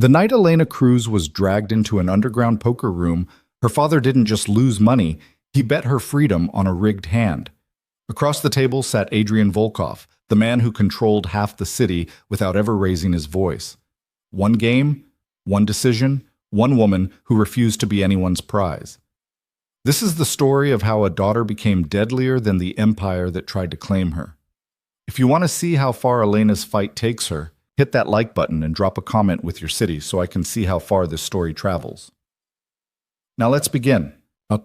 The night Elena Cruz was dragged into an underground poker room, her father didn't just lose money, he bet her freedom on a rigged hand. Across the table sat Adrian Volkov, the man who controlled half the city without ever raising his voice. One game, one decision, one woman who refused to be anyone's prize. This is the story of how a daughter became deadlier than the empire that tried to claim her. If you want to see how far Elena's fight takes her, hit that like button and drop a comment with your city so I can see how far this story travels. Now let's begin. The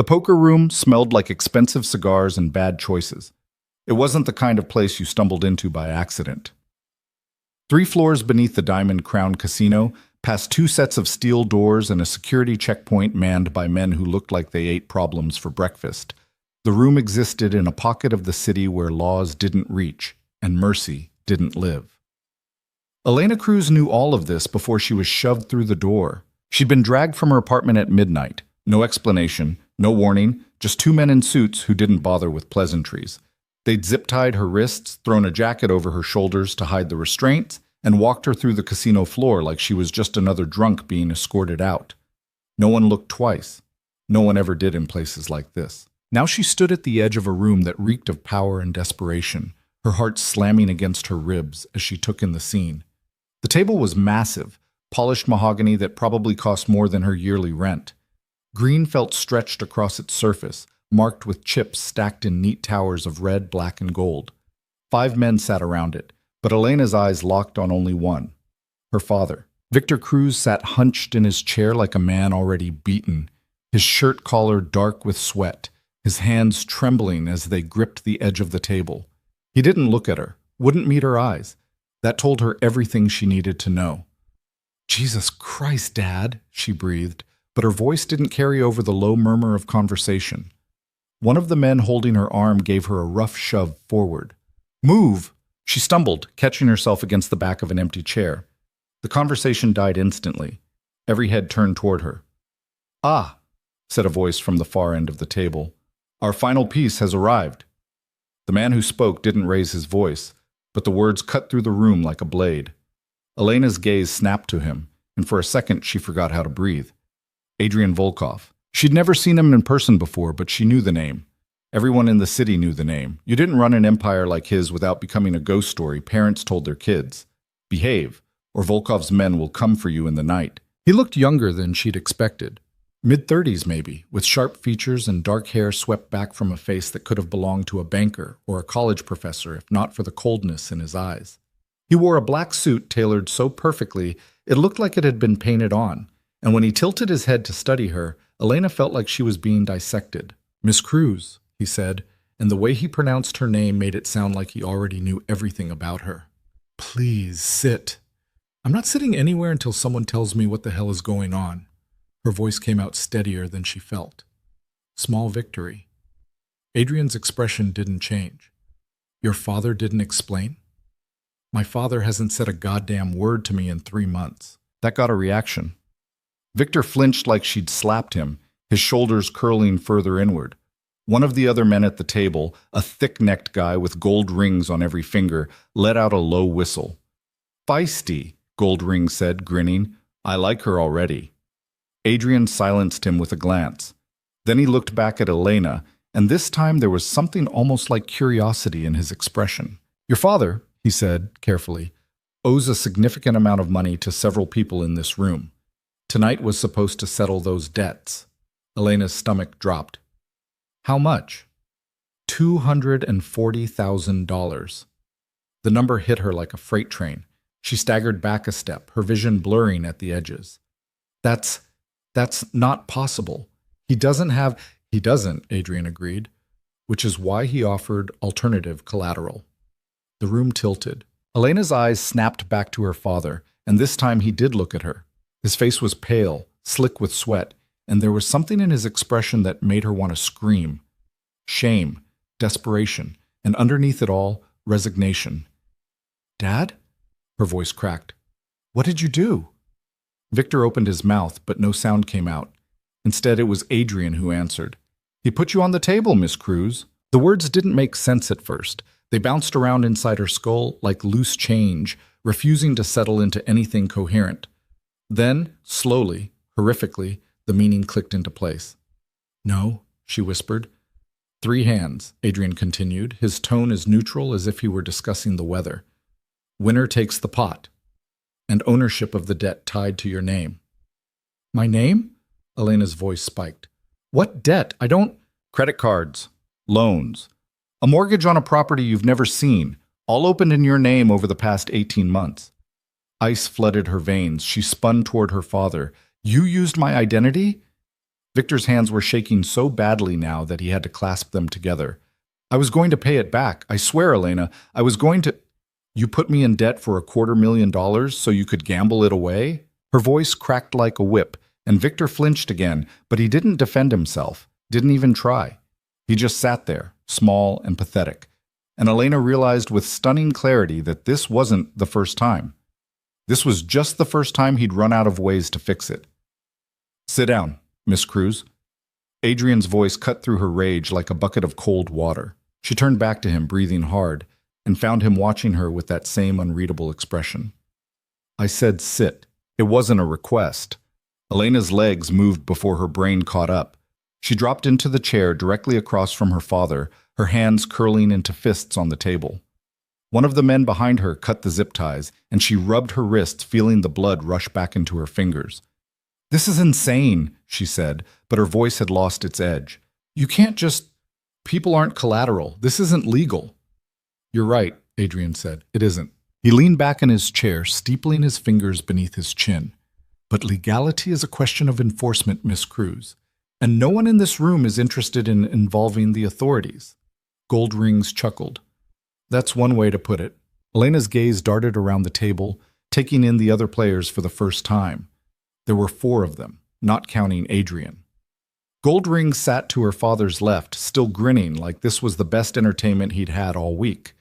poker room smelled like expensive cigars and bad choices. It wasn't the kind of place you stumbled into by accident. 3 floors beneath the Diamond Crown Casino, past 2 sets of steel doors and a security checkpoint manned by men who looked like they ate problems for breakfast, the room existed in a pocket of the city where laws didn't reach and mercy didn't live. Elena Cruz knew all of this before she was shoved through the door. She'd been dragged from her apartment at midnight. No explanation, no warning, just 2 men in suits who didn't bother with pleasantries. They'd zip-tied her wrists, thrown a jacket over her shoulders to hide the restraints, and walked her through the casino floor like she was just another drunk being escorted out. No one looked twice. No one ever did in places like this. Now she stood at the edge of a room that reeked of power and desperation, her heart slamming against her ribs as she took in the scene. The table was massive, polished mahogany that probably cost more than her yearly rent. Green felt stretched across its surface, marked with chips stacked in neat towers of red, black, and gold. 5 men sat around it, but Elena's eyes locked on only one, her father. Victor Cruz sat hunched in his chair like a man already beaten, his shirt collar dark with sweat, his hands trembling as they gripped the edge of the table. He didn't look at her, wouldn't meet her eyes. That told her everything she needed to know. "Jesus Christ, Dad," she breathed, but her voice didn't carry over the low murmur of conversation. One of the men holding her arm gave her a rough shove forward. "Move!" She stumbled, catching herself against the back of an empty chair. The conversation died instantly. Every head turned toward her. "Ah," said a voice from the far end of the table. "Our final piece has arrived." The man who spoke didn't raise his voice, but the words cut through the room like a blade. Elena's gaze snapped to him, and for a second she forgot how to breathe. Adrian Volkov. She'd never seen him in person before, but she knew the name. Everyone in the city knew the name. You didn't run an empire like his without becoming a ghost story parents told their kids. Behave, or Volkov's men will come for you in the night. He looked younger than she'd expected. Mid-30s maybe, with sharp features and dark hair swept back from a face that could have belonged to a banker or a college professor if not for the coldness in his eyes. He wore a black suit tailored so perfectly it looked like it had been painted on, and when he tilted his head to study her, Elena felt like she was being dissected. "Miss Cruz," he said, and the way he pronounced her name made it sound like he already knew everything about her. "Please, sit." "I'm not sitting anywhere until someone tells me what the hell is going on." Her voice came out steadier than she felt. Small victory. Adrian's expression didn't change. "Your father didn't explain?" "My father hasn't said a goddamn word to me in 3 months. That got a reaction. Victor flinched like she'd slapped him, his shoulders curling further inward. One of the other men at the table, a thick-necked guy with gold rings on every finger, let out a low whistle. "Feisty," Gold Ring said, grinning. "I like her already." Adrian silenced him with a glance. Then he looked back at Elena, and this time there was something almost like curiosity in his expression. "Your father," he said carefully, "owes a significant amount of money to several people in this room. Tonight was supposed to settle those debts." Elena's stomach dropped. "How much?" $240,000. The number hit her like a freight train. She staggered back a step, her vision blurring at the edges. That's not possible. He doesn't, Adrian agreed, which is why he offered alternative collateral. The room tilted. Elena's eyes snapped back to her father, and this time he did look at her. His face was pale, slick with sweat, and there was something in his expression that made her want to scream. Shame, desperation, and underneath it all, resignation. "Dad?" Her voice cracked. "What did you do?" Victor opened his mouth, but no sound came out. Instead, it was Adrian who answered. "He put you on the table, Miss Cruz." The words didn't make sense at first, They bounced around inside her skull like loose change, refusing to settle into anything coherent. Then, slowly, horrifically, the meaning clicked into place. "No," she whispered. "3 hands," Adrian continued, his tone as neutral as if he were discussing the weather. "Winner takes the pot, and ownership of the debt tied to your name." "My name?" Elena's voice spiked. "What debt? I don't—" "Credit cards, loans, a mortgage on a property you've never seen, all opened in your name over the past 18 months. Ice flooded her veins. She spun toward her father. "You used my identity?" Victor's hands were shaking so badly now that he had to clasp them together. "I was going to pay it back. I swear, Elena, I was going to—" "You put me in debt for $250,000 so you could gamble it away?" Her voice cracked like a whip, and Victor flinched again, but he didn't defend himself, didn't even try. He just sat there, small and pathetic. And Elena realized with stunning clarity that this wasn't the first time. This was just the first time he'd run out of ways to fix it. "Sit down, Miss Cruz." Adrian's voice cut through her rage like a bucket of cold water. She turned back to him, breathing hard, and found him watching her with that same unreadable expression. "I said sit. It wasn't a request." Elena's legs moved before her brain caught up. She dropped into the chair directly across from her father, her hands curling into fists on the table. One of the men behind her cut the zip ties, and she rubbed her wrists, feeling the blood rush back into her fingers. "This is insane," she said, but her voice had lost its edge. "You can't just— People aren't collateral. This isn't legal." "You're right," Adrian said. "It isn't." He leaned back in his chair, steepling his fingers beneath his chin. "But legality is a question of enforcement, Miss Cruz. And no one in this room is interested in involving the authorities." Gold Rings chuckled. "That's one way to put it." Elena's gaze darted around the table, taking in the other players for the first time. There were 4 of them, not counting Adrian. Gold Rings sat to her father's left, still grinning like this was the best entertainment he'd had all week.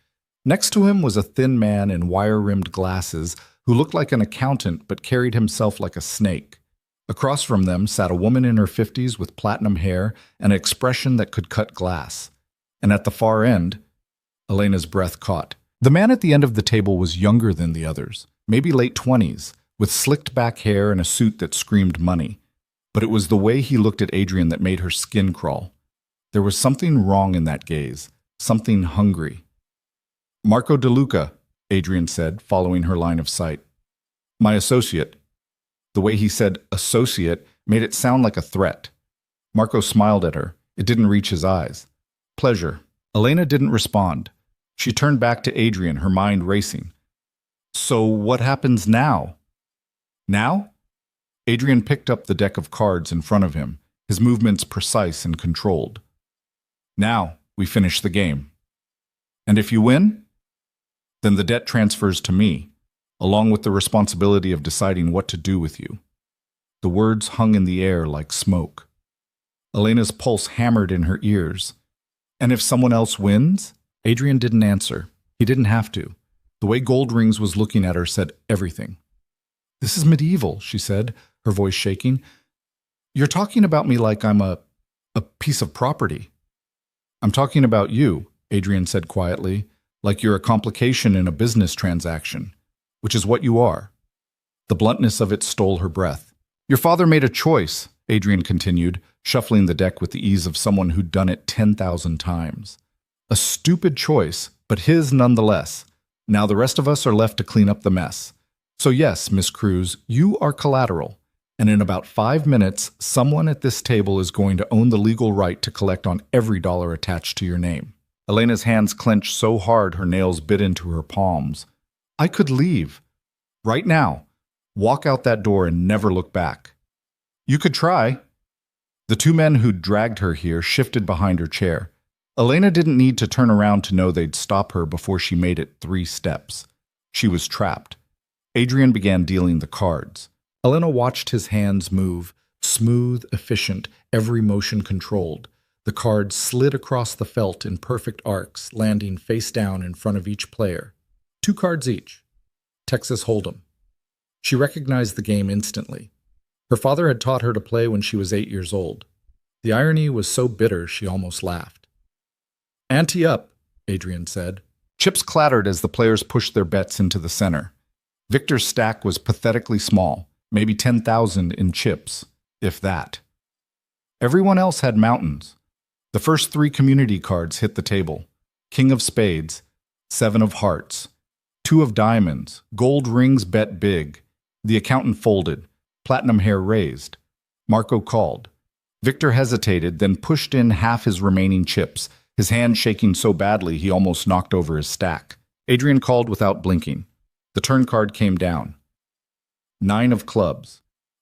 Next to him was a thin man in wire-rimmed glasses who looked like an accountant but carried himself like a snake. Across from them sat a woman in her 50s with platinum hair and an expression that could cut glass. And at the far end, Elena's breath caught. The man at the end of the table was younger than the others, maybe late 20s, with slicked back hair and a suit that screamed money. But it was the way he looked at Adrian that made her skin crawl. There was something wrong in that gaze, something hungry. "Marco DeLuca," Adrian said, following her line of sight. "My associate." The way he said associate made it sound like a threat. Marco smiled at her. It didn't reach his eyes. "Pleasure." Elena didn't respond. She turned back to Adrian, her mind racing. "So what happens now?" "Now?" Adrian picked up the deck of cards in front of him, his movements precise and controlled. "Now we finish the game. And if you win, then the debt transfers to me, along with the responsibility of deciding what to do with you." The words hung in the air like smoke. Elena's pulse hammered in her ears. "And if someone else wins?" Adrian didn't answer. He didn't have to. The way Gold Rings was looking at her said everything. "This is medieval," she said, her voice shaking. "You're talking about me like I'm a piece of property." "I'm talking about you," Adrian said quietly, "like you're a complication in a business transaction, which is what you are." The bluntness of it stole her breath. "Your father made a choice," Adrian continued, shuffling the deck with the ease of someone who'd done it 10,000 times. "A stupid choice, but his nonetheless. Now the rest of us are left to clean up the mess. So yes, Miss Cruz, you are collateral, and in about 5 minutes, someone at this table is going to own the legal right to collect on every dollar attached to your name." Elena's hands clenched so hard her nails bit into her palms. "I could leave. Right now. Walk out that door and never look back." "You could try." The 2 men who'd dragged her here shifted behind her chair. Elena didn't need to turn around to know they'd stop her before she made it 3 steps. She was trapped. Adrian began dealing the cards. Elena watched his hands move, smooth, efficient, every motion controlled. The cards slid across the felt in perfect arcs, landing face down in front of each player. 2 cards each. Texas Hold'em. She recognized the game instantly. Her father had taught her to play when she was 8 years old. The irony was so bitter she almost laughed. "Ante up," Adrian said. Chips clattered as the players pushed their bets into the center. Victor's stack was pathetically small, maybe 10,000 in chips, if that. Everyone else had mountains. The first 3 community cards hit the table. King of Spades, 7 of Hearts, 2 of Diamonds, gold rings bet big. The accountant folded, platinum hair raised. Marco called. Victor hesitated, then pushed in half his remaining chips, his hand shaking so badly he almost knocked over his stack. Adrian called without blinking. The turn card came down. 9 of clubs.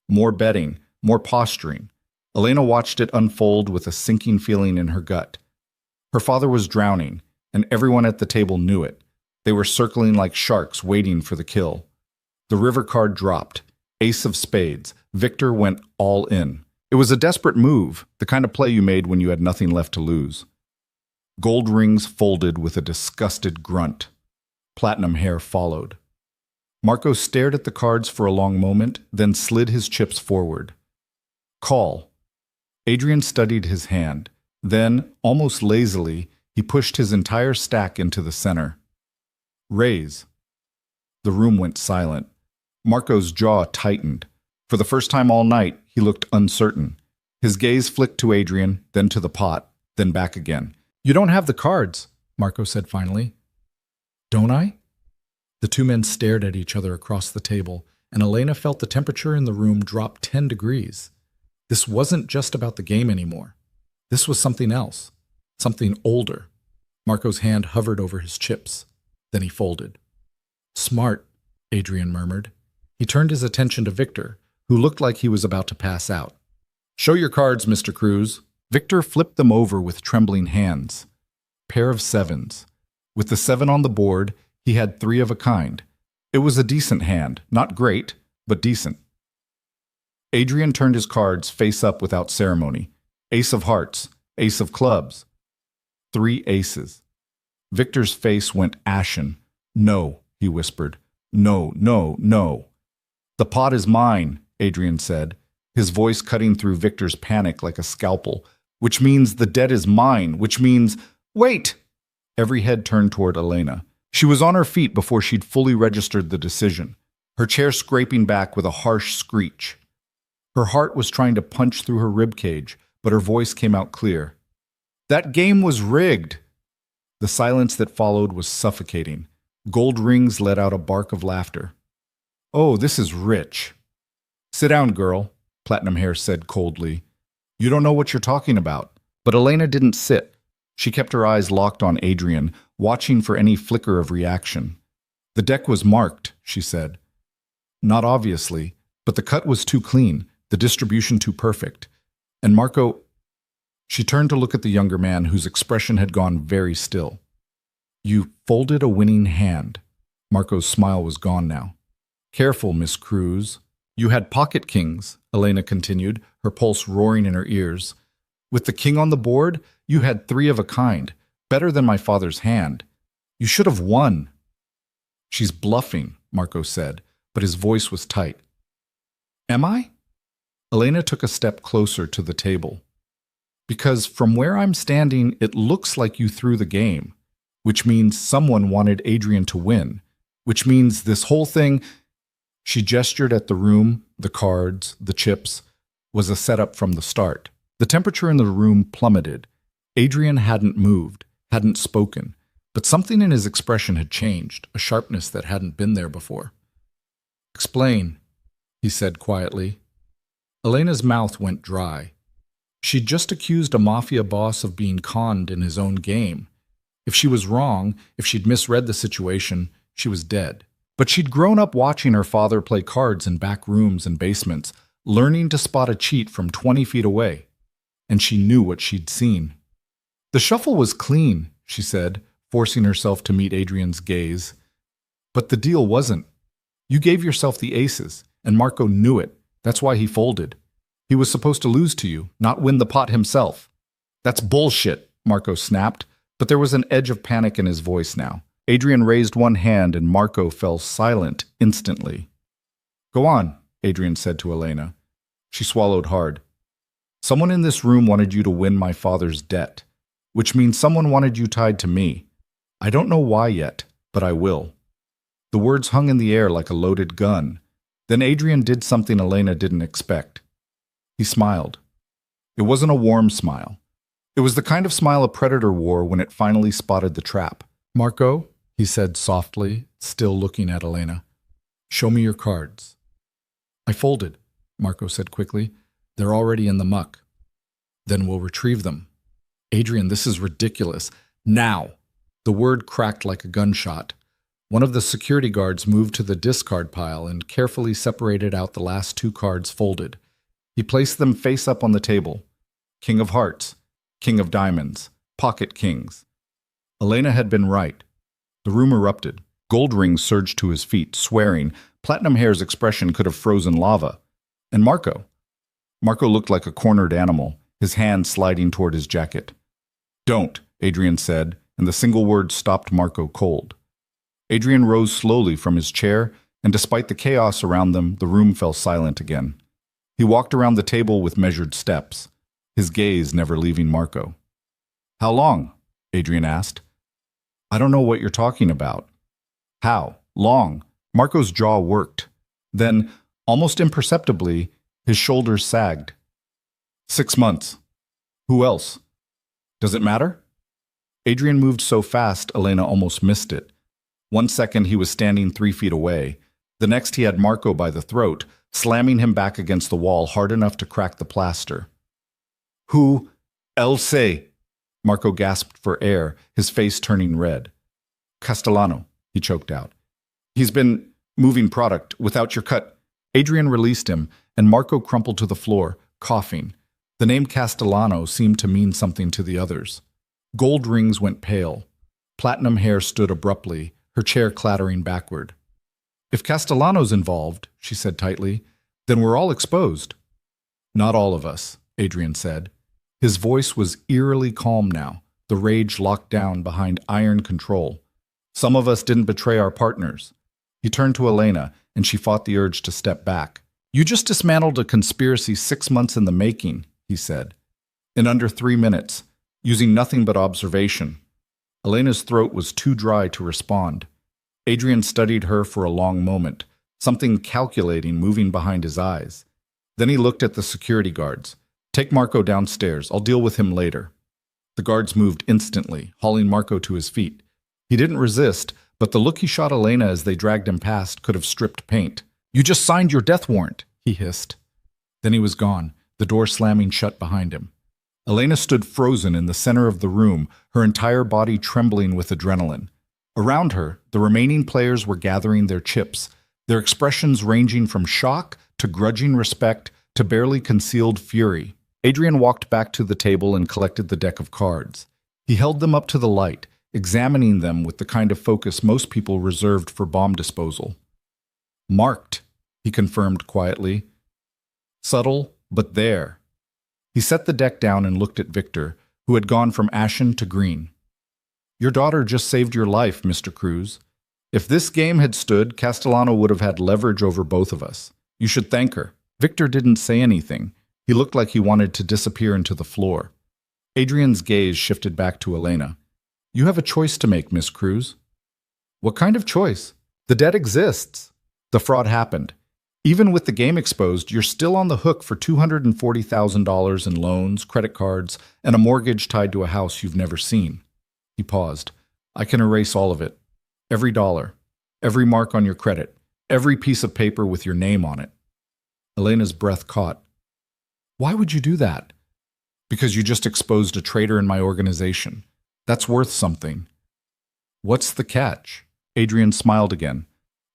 More betting, more posturing. Elena watched it unfold with a sinking feeling in her gut. Her father was drowning, and everyone at the table knew it. They were circling like sharks waiting for the kill. The river card dropped. Ace of Spades. Victor went all in. It was a desperate move, the kind of play you made when you had nothing left to lose. Gold rings folded with a disgusted grunt. Platinum hair followed. Marco stared at the cards for a long moment, then slid his chips forward. Call. Adrian studied his hand. Then, almost lazily, he pushed his entire stack into the center. Raise. The room went silent. Marco's jaw tightened. For the first time all night, he looked uncertain. His gaze flicked to Adrian, then to the pot, then back again. "You don't have the cards," Marco said finally. "Don't I?" The 2 men stared at each other across the table, and Elena felt the temperature in the room drop 10 degrees. This wasn't just about the game anymore. This was something else, something older. Marco's hand hovered over his chips. Then he folded. "Smart," Adrian murmured. He turned his attention to Victor, who looked like he was about to pass out. "Show your cards, Mr. Cruz." Victor flipped them over with trembling hands. Pair of 7s. With the 7 on the board, he had 3 of a kind. It was a decent hand, not great, but decent. Adrian turned his cards face up without ceremony. Ace of Hearts, Ace of Clubs. 3 aces. Victor's face went ashen. "No," he whispered. "No, no, no." "The pot is mine," Adrian said, his voice cutting through Victor's panic like a scalpel. "Which means the debt is mine, which means—" "Wait!" Every head turned toward Elena. She was on her feet before she'd fully registered the decision, her chair scraping back with a harsh screech. Her heart was trying to punch through her ribcage, but her voice came out clear. "That game was rigged!" The silence that followed was suffocating. Gold rings let out a bark of laughter. "Oh, this is rich." "Sit down, girl," Platinum Hair said coldly. "You don't know what you're talking about." But Elena didn't sit. She kept her eyes locked on Adrian, watching for any flicker of reaction. "The deck was marked," she said. "Not obviously, but the cut was too clean, the distribution too perfect. And Marco—" She turned to look at the younger man, whose expression had gone very still. "You folded a winning hand." Marco's smile was gone now. "Careful, Miss Cruz. You had pocket kings," Elena continued, her pulse roaring in her ears. "With the king on the board, you had 3 of a kind, better than my father's hand. You should have won." "She's bluffing," Marco said, but his voice was tight. "Am I?" Elena took a step closer to the table. "Because from where I'm standing, it looks like you threw the game, which means someone wanted Adrian to win, which means this whole thing—" She gestured at the room, the cards, the chips, was a setup from the start. The temperature in the room plummeted. Adrian hadn't moved, hadn't spoken, but something in his expression had changed, a sharpness that hadn't been there before. "Explain," he said quietly. Elena's mouth went dry. She'd just accused a mafia boss of being conned in his own game. If she was wrong, if she'd misread the situation, she was dead. But she'd grown up watching her father play cards in back rooms and basements, learning to spot a cheat from 20 feet away. And she knew what she'd seen. "The shuffle was clean," she said, forcing herself to meet Adrian's gaze. "But the deal wasn't. You gave yourself the aces, and Marco knew it. That's why he folded. He was supposed to lose to you, not win the pot himself." "That's bullshit," Marco snapped, but there was an edge of panic in his voice now. Adrian raised one hand and Marco fell silent instantly. "Go on," Adrian said to Elena. She swallowed hard. "Someone in this room wanted you to win my father's debt, which means someone wanted you tied to me. I don't know why yet, but I will." The words hung in the air like a loaded gun. Then Adrian did something Elena didn't expect. He smiled. It wasn't a warm smile. It was the kind of smile a predator wore when it finally spotted the trap. "Marco," he said softly, still looking at Elena, "show me your cards." "I folded," Marco said quickly. "They're already in the muck." "Then we'll retrieve them." "Adrian, this is ridiculous. Now!" The word cracked like a gunshot. One of the security guards moved to the discard pile and carefully separated out the last 2 cards folded. He placed them face up on the table. King of Hearts, King of Diamonds, Pocket Kings. Elena had been right. The room erupted. Gold Ring surged to his feet, swearing. Platinum Hair's expression could have frozen lava. And Marco? Marco looked like a cornered animal, his hand sliding toward his jacket. "Don't," Adrian said, and the single word stopped Marco cold. Adrian rose slowly from his chair, and despite the chaos around them, the room fell silent again. He walked around the table with measured steps, his gaze never leaving Marco. "How long?" Adrian asked. "I don't know what you're talking about." "How? Long?" Marco's jaw worked. Then, almost imperceptibly, his shoulders sagged. 6 months. Who else? Does it matter? Adrian moved so fast, Elena almost missed it. 1 second he was standing 3 feet away. The next he had Marco by the throat, slamming him back against the wall hard enough to crack the plaster. "Who else?" Marco gasped for air, his face turning red. "Castellano," he choked out. "He's been moving product without your cut." Adrian released him, and Marco crumpled to the floor, coughing. The name Castellano seemed to mean something to the others. Gold Rings went pale. Platinum Hair stood abruptly, her chair clattering backward. "If Castellano's involved," she said tightly, "then we're all exposed." "Not all of us," Adrian said. His voice was eerily calm now, the rage locked down behind iron control. "Some of us didn't betray our partners." He turned to Elena, and she fought the urge to step back. "You just dismantled a conspiracy 6 months in the making," he said. "In under 3 minutes, using nothing but observation." Elena's throat was too dry to respond. Adrian studied her for a long moment, something calculating moving behind his eyes. Then he looked at the security guards. "Take Marco downstairs. I'll deal with him later." The guards moved instantly, hauling Marco to his feet. He didn't resist, but the look he shot Elena as they dragged him past could have stripped paint. "You just signed your death warrant," he hissed. Then he was gone, the door slamming shut behind him. Elena stood frozen in the center of the room, her entire body trembling with adrenaline. Around her, the remaining players were gathering their chips, their expressions ranging from shock to grudging respect to barely concealed fury. Adrian walked back to the table and collected the deck of cards. He held them up to the light, examining them with the kind of focus most people reserved for bomb disposal. "Marked," he confirmed quietly. "Subtle, but there." He set the deck down and looked at Victor, who had gone from ashen to green. "Your daughter just saved your life, Mr. Cruz. If this game had stood, Castellano would have had leverage over both of us. You should thank her." Victor didn't say anything. He looked like he wanted to disappear into the floor. Adrian's gaze shifted back to Elena. "You have a choice to make, Miss Cruz." "What kind of choice?" "The debt exists. The fraud happened. Even with the game exposed, you're still on the hook for $240,000 in loans, credit cards, and a mortgage tied to a house you've never seen." He paused. "I can erase all of it. Every dollar. Every mark on your credit. Every piece of paper with your name on it." Elena's breath caught. "Why would you do that?" "Because you just exposed a traitor in my organization. That's worth something." "What's the catch?" Adrian smiled again.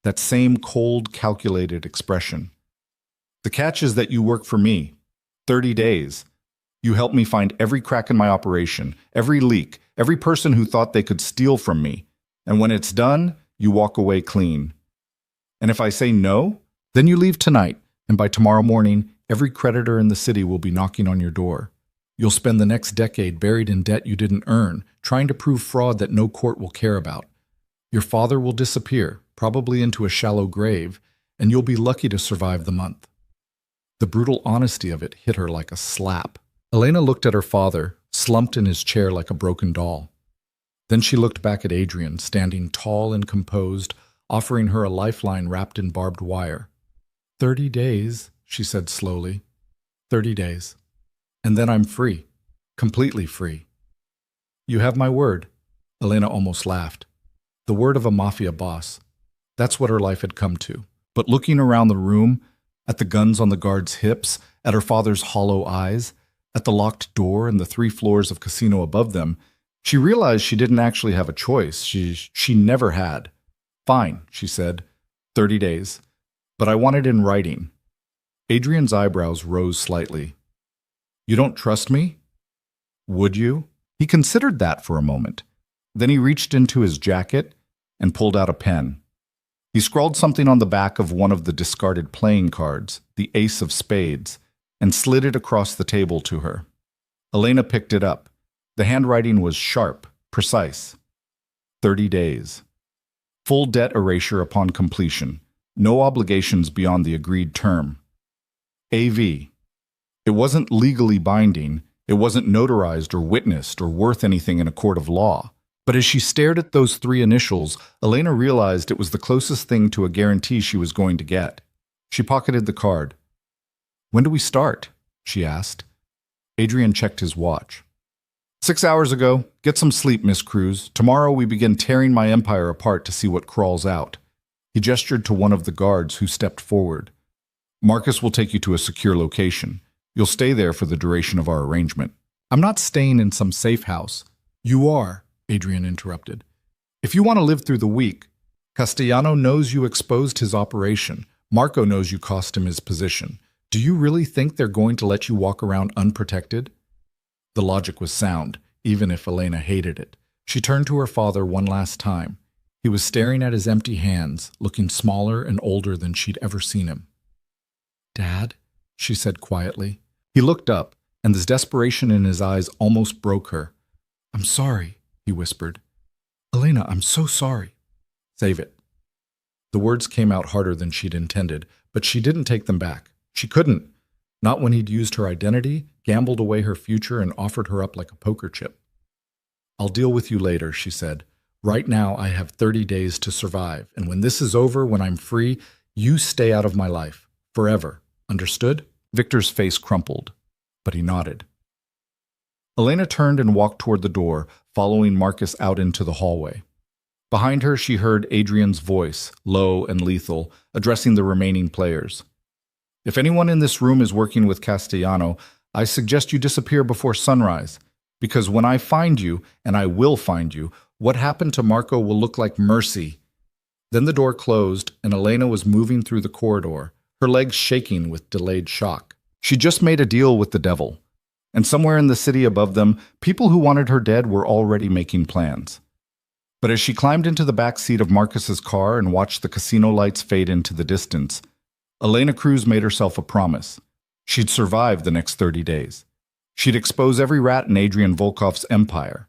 That same cold, calculated expression. "The catch is that you work for me. 30 days. You help me find every crack in my operation, every leak, every person who thought they could steal from me. And when it's done, you walk away clean. And if I say no, then you leave tonight, and by tomorrow morning, every creditor in the city will be knocking on your door. You'll spend the next decade buried in debt you didn't earn, trying to prove fraud that no court will care about. Your father will disappear, probably into a shallow grave, and you'll be lucky to survive the month." The brutal honesty of it hit her like a slap. Elena looked at her father, slumped in his chair like a broken doll. Then she looked back at Adrian, standing tall and composed, offering her a lifeline wrapped in barbed wire. 30 days, she said slowly. 30 days. And then I'm free. Completely free. You have my word. Elena almost laughed. The word of a mafia boss. That's what her life had come to. But looking around the room, at the guns on the guards' hips, at her father's hollow eyes, at the locked door and the 3 floors of casino above them, she realized she didn't actually have a choice. She never had. Fine, she said. 30 days. But I want it in writing. Adrian's eyebrows rose slightly. You don't trust me? Would you? He considered that for a moment. Then he reached into his jacket and pulled out a pen. He scrawled something on the back of one of the discarded playing cards, the ace of spades, and slid it across the table to her. Elena picked it up. The handwriting was sharp, precise. 30 days. Full debt erasure upon completion. No obligations beyond the agreed term. AV. It wasn't legally binding. It wasn't notarized or witnessed or worth anything in a court of law. But as she stared at those 3 initials, Elena realized it was the closest thing to a guarantee she was going to get. She pocketed the card. When do we start? She asked. Adrian checked his watch. 6 hours ago. Get some sleep, Miss Cruz. Tomorrow we begin tearing my empire apart to see what crawls out. He gestured to one of the guards who stepped forward. Marcus will take you to a secure location. You'll stay there for the duration of our arrangement. I'm not staying in some safe house. You are, Adrian interrupted. If you want to live through the week, Castellano knows you exposed his operation. Marco knows you cost him his position. Do you really think they're going to let you walk around unprotected? The logic was sound, even if Elena hated it. She turned to her father one last time. He was staring at his empty hands, looking smaller and older than she'd ever seen him. Dad, she said quietly. He looked up, and the desperation in his eyes almost broke her. I'm sorry, he whispered. Elena, I'm so sorry. Save it. The words came out harder than she'd intended, but she didn't take them back. She couldn't. Not when he'd used her identity, gambled away her future, and offered her up like a poker chip. I'll deal with you later, she said. Right now I have 30 days to survive, and when this is over, when I'm free, you stay out of my life. Forever. Understood? Victor's face crumpled, but he nodded. Elena turned and walked toward the door, following Marcus out into the hallway. Behind her, she heard Adrian's voice, low and lethal, addressing the remaining players. If anyone in this room is working with Castellano, I suggest you disappear before sunrise, because when I find you, and I will find you, what happened to Marco will look like mercy. Then the door closed, and Elena was moving through the corridor, her legs shaking with delayed shock. She just made a deal with the devil. And somewhere in the city above them, people who wanted her dead were already making plans. But as she climbed into the back seat of Marcus's car and watched the casino lights fade into the distance, Elena Cruz made herself a promise. She'd survive the next 30 days. She'd expose every rat in Adrian Volkov's empire.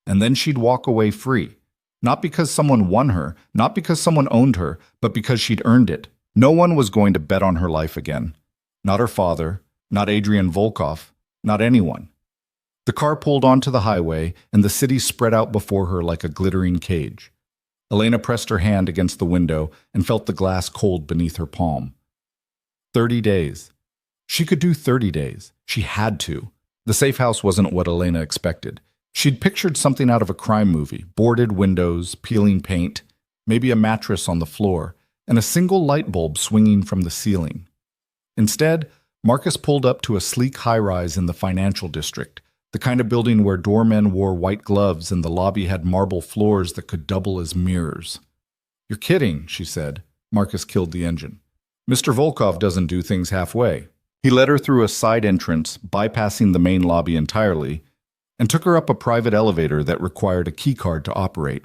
And then she'd walk away free. Not because someone won her, not because someone owned her, but because she'd earned it. No one was going to bet on her life again. Not her father, not Adrian Volkov, not anyone. The car pulled onto the highway, and the city spread out before her like a glittering cage. Elena pressed her hand against the window and felt the glass cold beneath her palm. 30 days. She could do 30 days. She had to. The safe house wasn't what Elena expected. She'd pictured something out of a crime movie, boarded windows, peeling paint, maybe a mattress on the floor, and a single light bulb swinging from the ceiling. Instead, Marcus pulled up to a sleek high-rise in the financial district, the kind of building where doormen wore white gloves and the lobby had marble floors that could double as mirrors. You're kidding, she said. Marcus killed the engine. Mr. Volkov doesn't do things halfway. He led her through a side entrance, bypassing the main lobby entirely, and took her up a private elevator that required a keycard to operate.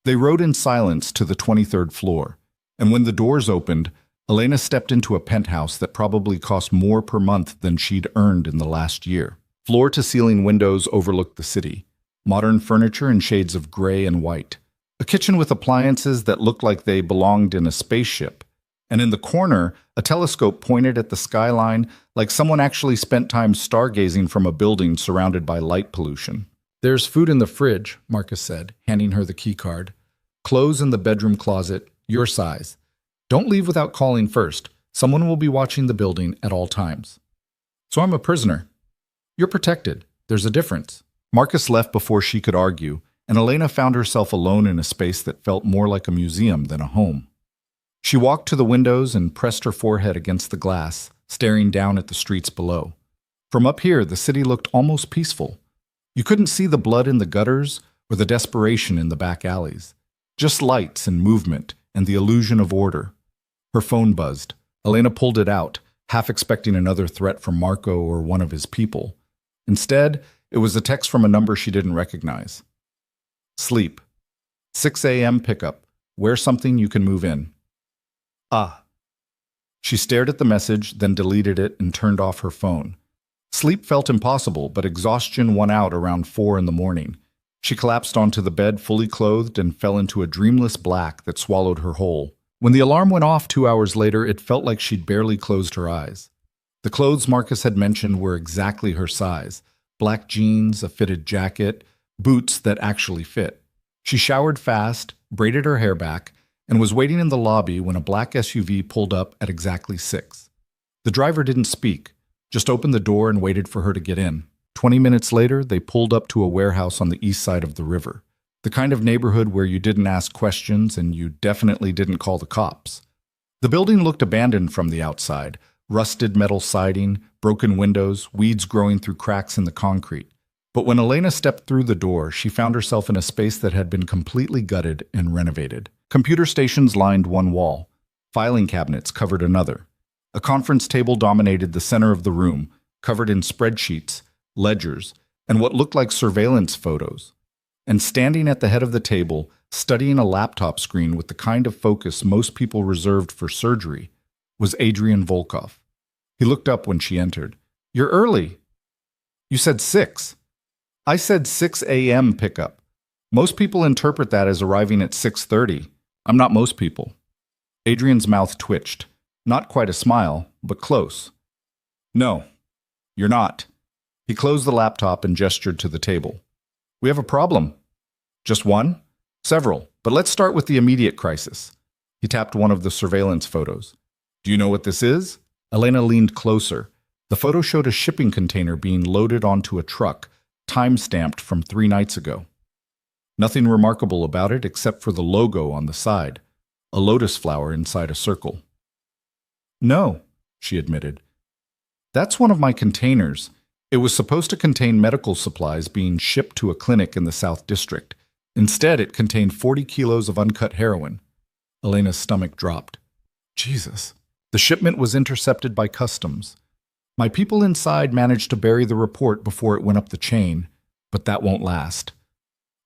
They rode in silence to the 23rd floor, and when the doors opened, Elena stepped into a penthouse that probably cost more per month than she'd earned in the last year. Floor-to-ceiling windows overlooked the city, modern furniture in shades of gray and white, a kitchen with appliances that looked like they belonged in a spaceship, and in the corner, a telescope pointed at the skyline like someone actually spent time stargazing from a building surrounded by light pollution. There's food in the fridge, Marcus said, handing her the key card. Clothes in the bedroom closet, your size. Don't leave without calling first. Someone will be watching the building at all times. So I'm a prisoner. You're protected. There's a difference. Marcus left before she could argue, and Elena found herself alone in a space that felt more like a museum than a home. She walked to the windows and pressed her forehead against the glass, staring down at the streets below. From up here, the city looked almost peaceful. You couldn't see the blood in the gutters or the desperation in the back alleys. Just lights and movement and the illusion of order. Her phone buzzed. Elena pulled it out, half expecting another threat from Marco or one of his people. Instead, it was a text from a number she didn't recognize. Sleep. 6 a.m. pickup. Wear something you can move in. Ah. She stared at the message, then deleted it and turned off her phone. Sleep felt impossible, but exhaustion won out around 4 in the morning. She collapsed onto the bed fully clothed and fell into a dreamless black that swallowed her whole. When the alarm went off 2 hours later, it felt like she'd barely closed her eyes. The clothes Marcus had mentioned were exactly her size. Black jeans, a fitted jacket, boots that actually fit. She showered fast, braided her hair back, and was waiting in the lobby when a black SUV pulled up at exactly 6. The driver didn't speak, just opened the door and waited for her to get in. 20 minutes later, they pulled up to a warehouse on the east side of the river. The kind of neighborhood where you didn't ask questions and you definitely didn't call the cops. The building looked abandoned from the outside. Rusted metal siding, broken windows, weeds growing through cracks in the concrete. But when Elena stepped through the door, she found herself in a space that had been completely gutted and renovated. Computer stations lined one wall. Filing cabinets covered another. A conference table dominated the center of the room, covered in spreadsheets, ledgers, and what looked like surveillance photos. And standing at the head of the table, studying a laptop screen with the kind of focus most people reserved for surgery, was Adrian Volkov. He looked up when she entered. You're early. You said 6. I said 6 a.m. pickup. Most people interpret that as arriving at 6:30. I'm not most people. Adrian's mouth twitched. Not quite a smile, but close. No, you're not. He closed the laptop and gestured to the table. We have a problem. Just one? Several, but let's start with the immediate crisis. He tapped one of the surveillance photos. Do you know what this is? Elena leaned closer. The photo showed a shipping container being loaded onto a truck, time-stamped from 3 nights ago. Nothing remarkable about it except for the logo on the side, a lotus flower inside a circle. No, she admitted. That's one of my containers. It was supposed to contain medical supplies being shipped to a clinic in the South District. Instead, it contained 40 kilos of uncut heroin. Elena's stomach dropped. Jesus. The shipment was intercepted by customs. My people inside managed to bury the report before it went up the chain, but that won't last.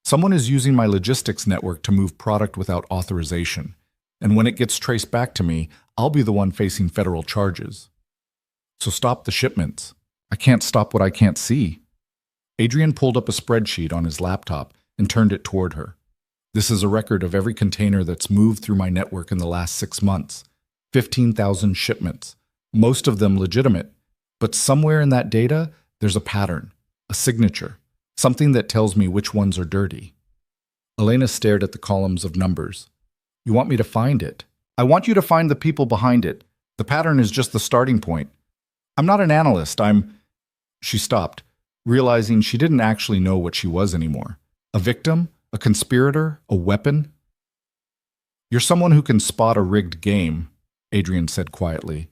Someone is using my logistics network to move product without authorization, and when it gets traced back to me, I'll be the one facing federal charges. So stop the shipments. I can't stop what I can't see. Adrian pulled up a spreadsheet on his laptop and turned it toward her. This is a record of every container that's moved through my network in the last 6 months. 15,000 shipments, most of them legitimate. But somewhere in that data, there's a pattern, a signature, something that tells me which ones are dirty. Elena stared at the columns of numbers. You want me to find it? I want you to find the people behind it. The pattern is just the starting point. I'm not an analyst, She stopped, realizing she didn't actually know what she was anymore. A victim? A conspirator? A weapon? You're someone who can spot a rigged game, Adrian said quietly.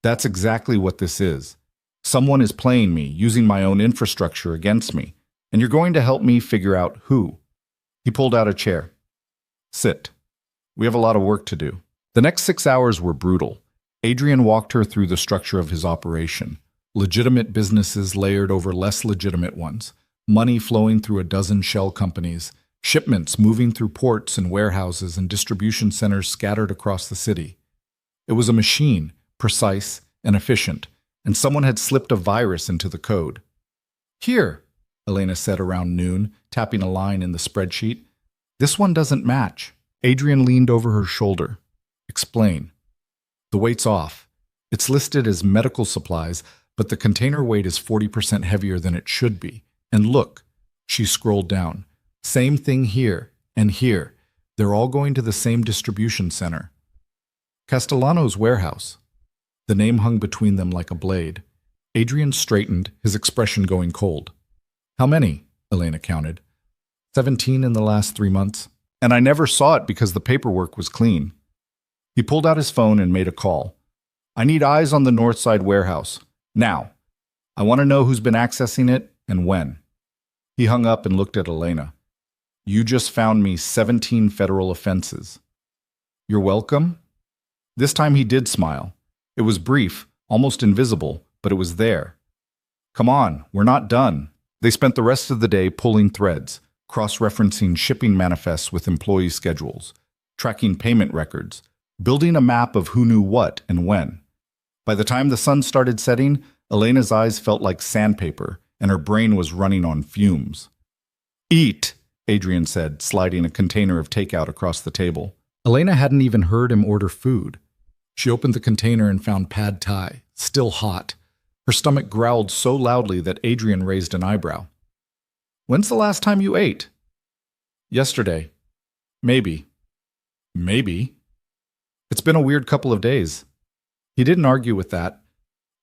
That's exactly what this is. Someone is playing me, using my own infrastructure against me, and you're going to help me figure out who. He pulled out a chair. Sit. We have a lot of work to do. The next 6 hours were brutal. Adrian walked her through the structure of his operation. Legitimate businesses layered over less legitimate ones. Money flowing through a dozen shell companies. Shipments moving through ports and warehouses and distribution centers scattered across the city. It was a machine, precise and efficient, and someone had slipped a virus into the code. Here, Elena said around noon, tapping a line in the spreadsheet. This one doesn't match. Adrian leaned over her shoulder. Explain. The weight's off. It's listed as medical supplies, but the container weight is 40% heavier than it should be. And look, She scrolled down. Same thing here and here. They're all going to the same distribution center. Castellano's warehouse. The name hung between them like a blade. Adrian straightened, his expression going cold. How many? Elena counted. 17 in the last 3 months. And I never saw it because the paperwork was clean. He pulled out his phone and made a call. I need eyes on the Northside warehouse. Now. I want to know who's been accessing it and when. He hung up and looked at Elena. You just found me 17 federal offenses. You're welcome? This time he did smile. It was brief, almost invisible, but it was there. Come on, we're not done. They spent the rest of the day pulling threads, cross-referencing shipping manifests with employee schedules, tracking payment records, building a map of who knew what and when. By the time the sun started setting, Elena's eyes felt like sandpaper, and her brain was running on fumes. Eat, Adrian said, sliding a container of takeout across the table. Elena hadn't even heard him order food. She opened the container and found pad thai, still hot. Her stomach growled so loudly that Adrian raised an eyebrow. When's the last time you ate? Yesterday. Maybe. Maybe. It's been a weird couple of days. He didn't argue with that.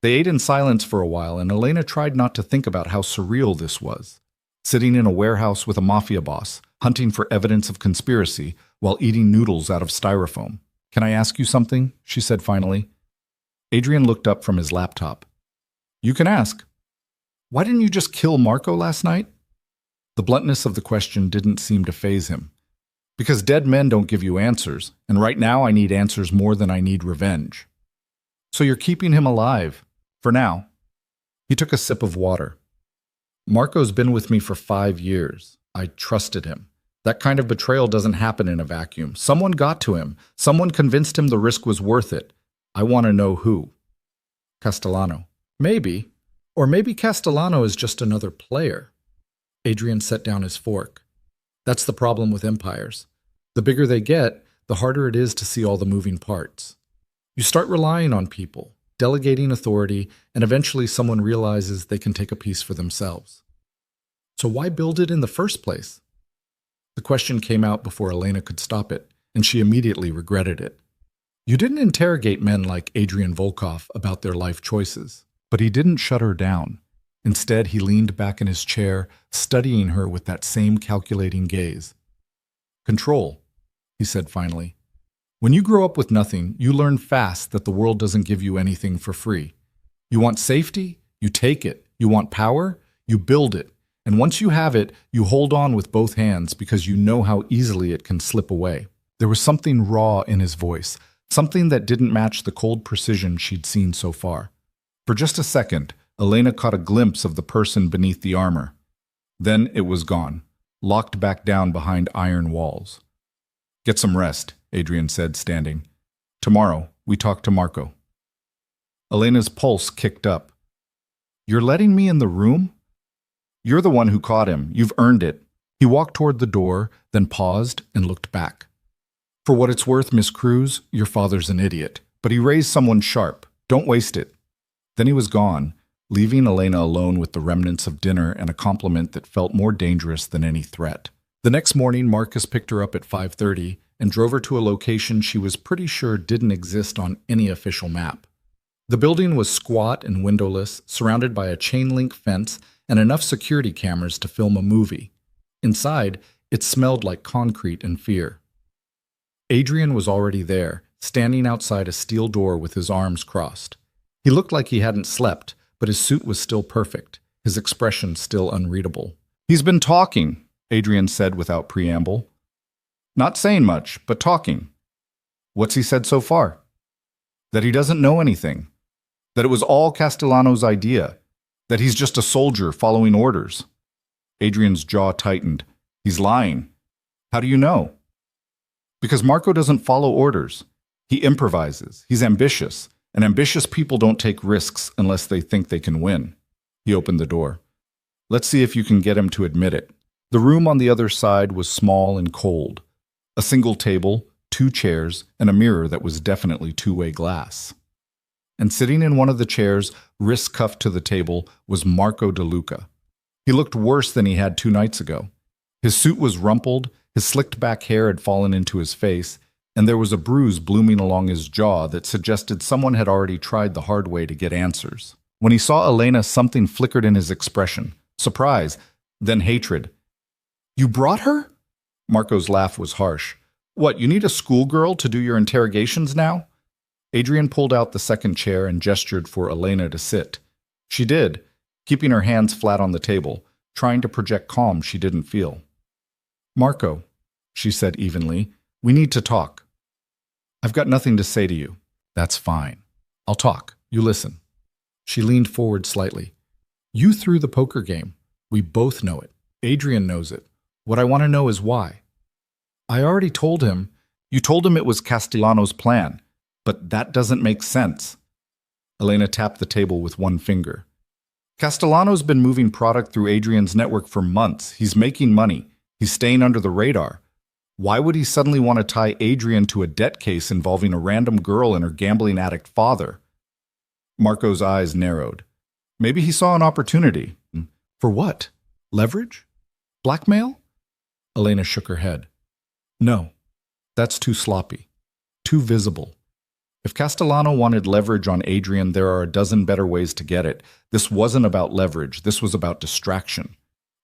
They ate in silence for a while, and Elena tried not to think about how surreal this was. Sitting in a warehouse with a mafia boss, hunting for evidence of conspiracy while eating noodles out of styrofoam. Can I ask you something? She said finally. Adrian looked up from his laptop. You can ask. Why didn't you just kill Marco last night? The bluntness of the question didn't seem to faze him. Because dead men don't give you answers, and right now I need answers more than I need revenge. So you're keeping him alive, for now. He took a sip of water. Marco's been with me for 5 years. I trusted him. That kind of betrayal doesn't happen in a vacuum. Someone got to him. Someone convinced him the risk was worth it. I want to know who. Castellano. Maybe. Or maybe Castellano is just another player. Adrian set down his fork. That's the problem with empires. The bigger they get, the harder it is to see all the moving parts. You start relying on people, delegating authority, and eventually someone realizes they can take a piece for themselves. So why build it in the first place? The question came out before Elena could stop it, and she immediately regretted it. You didn't interrogate men like Adrian Volkov about their life choices. But he didn't shut her down. Instead, he leaned back in his chair, studying her with that same calculating gaze. Control, he said finally. When you grow up with nothing, you learn fast that the world doesn't give you anything for free. You want safety? You take it. You want power? You build it. And once you have it, you hold on with both hands because you know how easily it can slip away. There was something raw in his voice, something that didn't match the cold precision she'd seen so far. For just a second, Elena caught a glimpse of the person beneath the armor. Then it was gone, locked back down behind iron walls. Get some rest, Adrian said, standing. Tomorrow, we talk to Marco. Elena's pulse kicked up. You're letting me in the room? You're the one who caught him. You've earned it. He walked toward the door, then paused and looked back. For what it's worth, Miss Cruz, your father's an idiot. But he raised someone sharp. Don't waste it. Then he was gone, leaving Elena alone with the remnants of dinner and a compliment that felt more dangerous than any threat. The next morning, Marcus picked her up at 5:30 and drove her to a location she was pretty sure didn't exist on any official map. The building was squat and windowless, surrounded by a chain-link fence and enough security cameras to film a movie. Inside, it smelled like concrete and fear. Adrian was already there, standing outside a steel door with his arms crossed. He looked like he hadn't slept, but his suit was still perfect, his expression still unreadable. He's been talking, Adrian said without preamble. Not saying much, but talking. What's he said so far? That he doesn't know anything. That it was all Castellano's idea. That he's just a soldier following orders. Adrian's jaw tightened. He's lying. How do you know? Because Marco doesn't follow orders. He improvises. He's ambitious. And ambitious people don't take risks unless they think they can win. He opened the door. Let's see if you can get him to admit it. The room on the other side was small and cold. A single table, 2 chairs, and a mirror that was definitely two-way glass. And sitting in one of the chairs, wrists cuffed to the table, was Marco De Luca. He looked worse than he had 2 nights ago. His suit was rumpled, his slicked back hair had fallen into his face, and there was a bruise blooming along his jaw that suggested someone had already tried the hard way to get answers. When he saw Elena, something flickered in his expression. Surprise, then hatred. "You brought her?" Marco's laugh was harsh. "What, you need a schoolgirl to do your interrogations now?" Adrian pulled out the second chair and gestured for Elena to sit. She did, keeping her hands flat on the table, trying to project calm she didn't feel. "Marco," she said evenly, "we need to talk." "I've got nothing to say to you." "That's fine. I'll talk. You listen." She leaned forward slightly. "You threw the poker game. We both know it. Adrian knows it. What I want to know is why." "I already told him." "You told him it was Castellano's plan, but that doesn't make sense." Elena tapped the table with one finger. "Castellano's been moving product through Adrian's network for months. He's making money. He's staying under the radar. Why would he suddenly want to tie Adrian to a debt case involving a random girl and her gambling addict father?" Marco's eyes narrowed. Maybe he saw an opportunity. For what? Leverage? Blackmail? Elena shook her head. No, that's too sloppy, too visible. If Castellano wanted leverage on Adrian, there are a dozen better ways to get it. This wasn't about leverage. This was about distraction.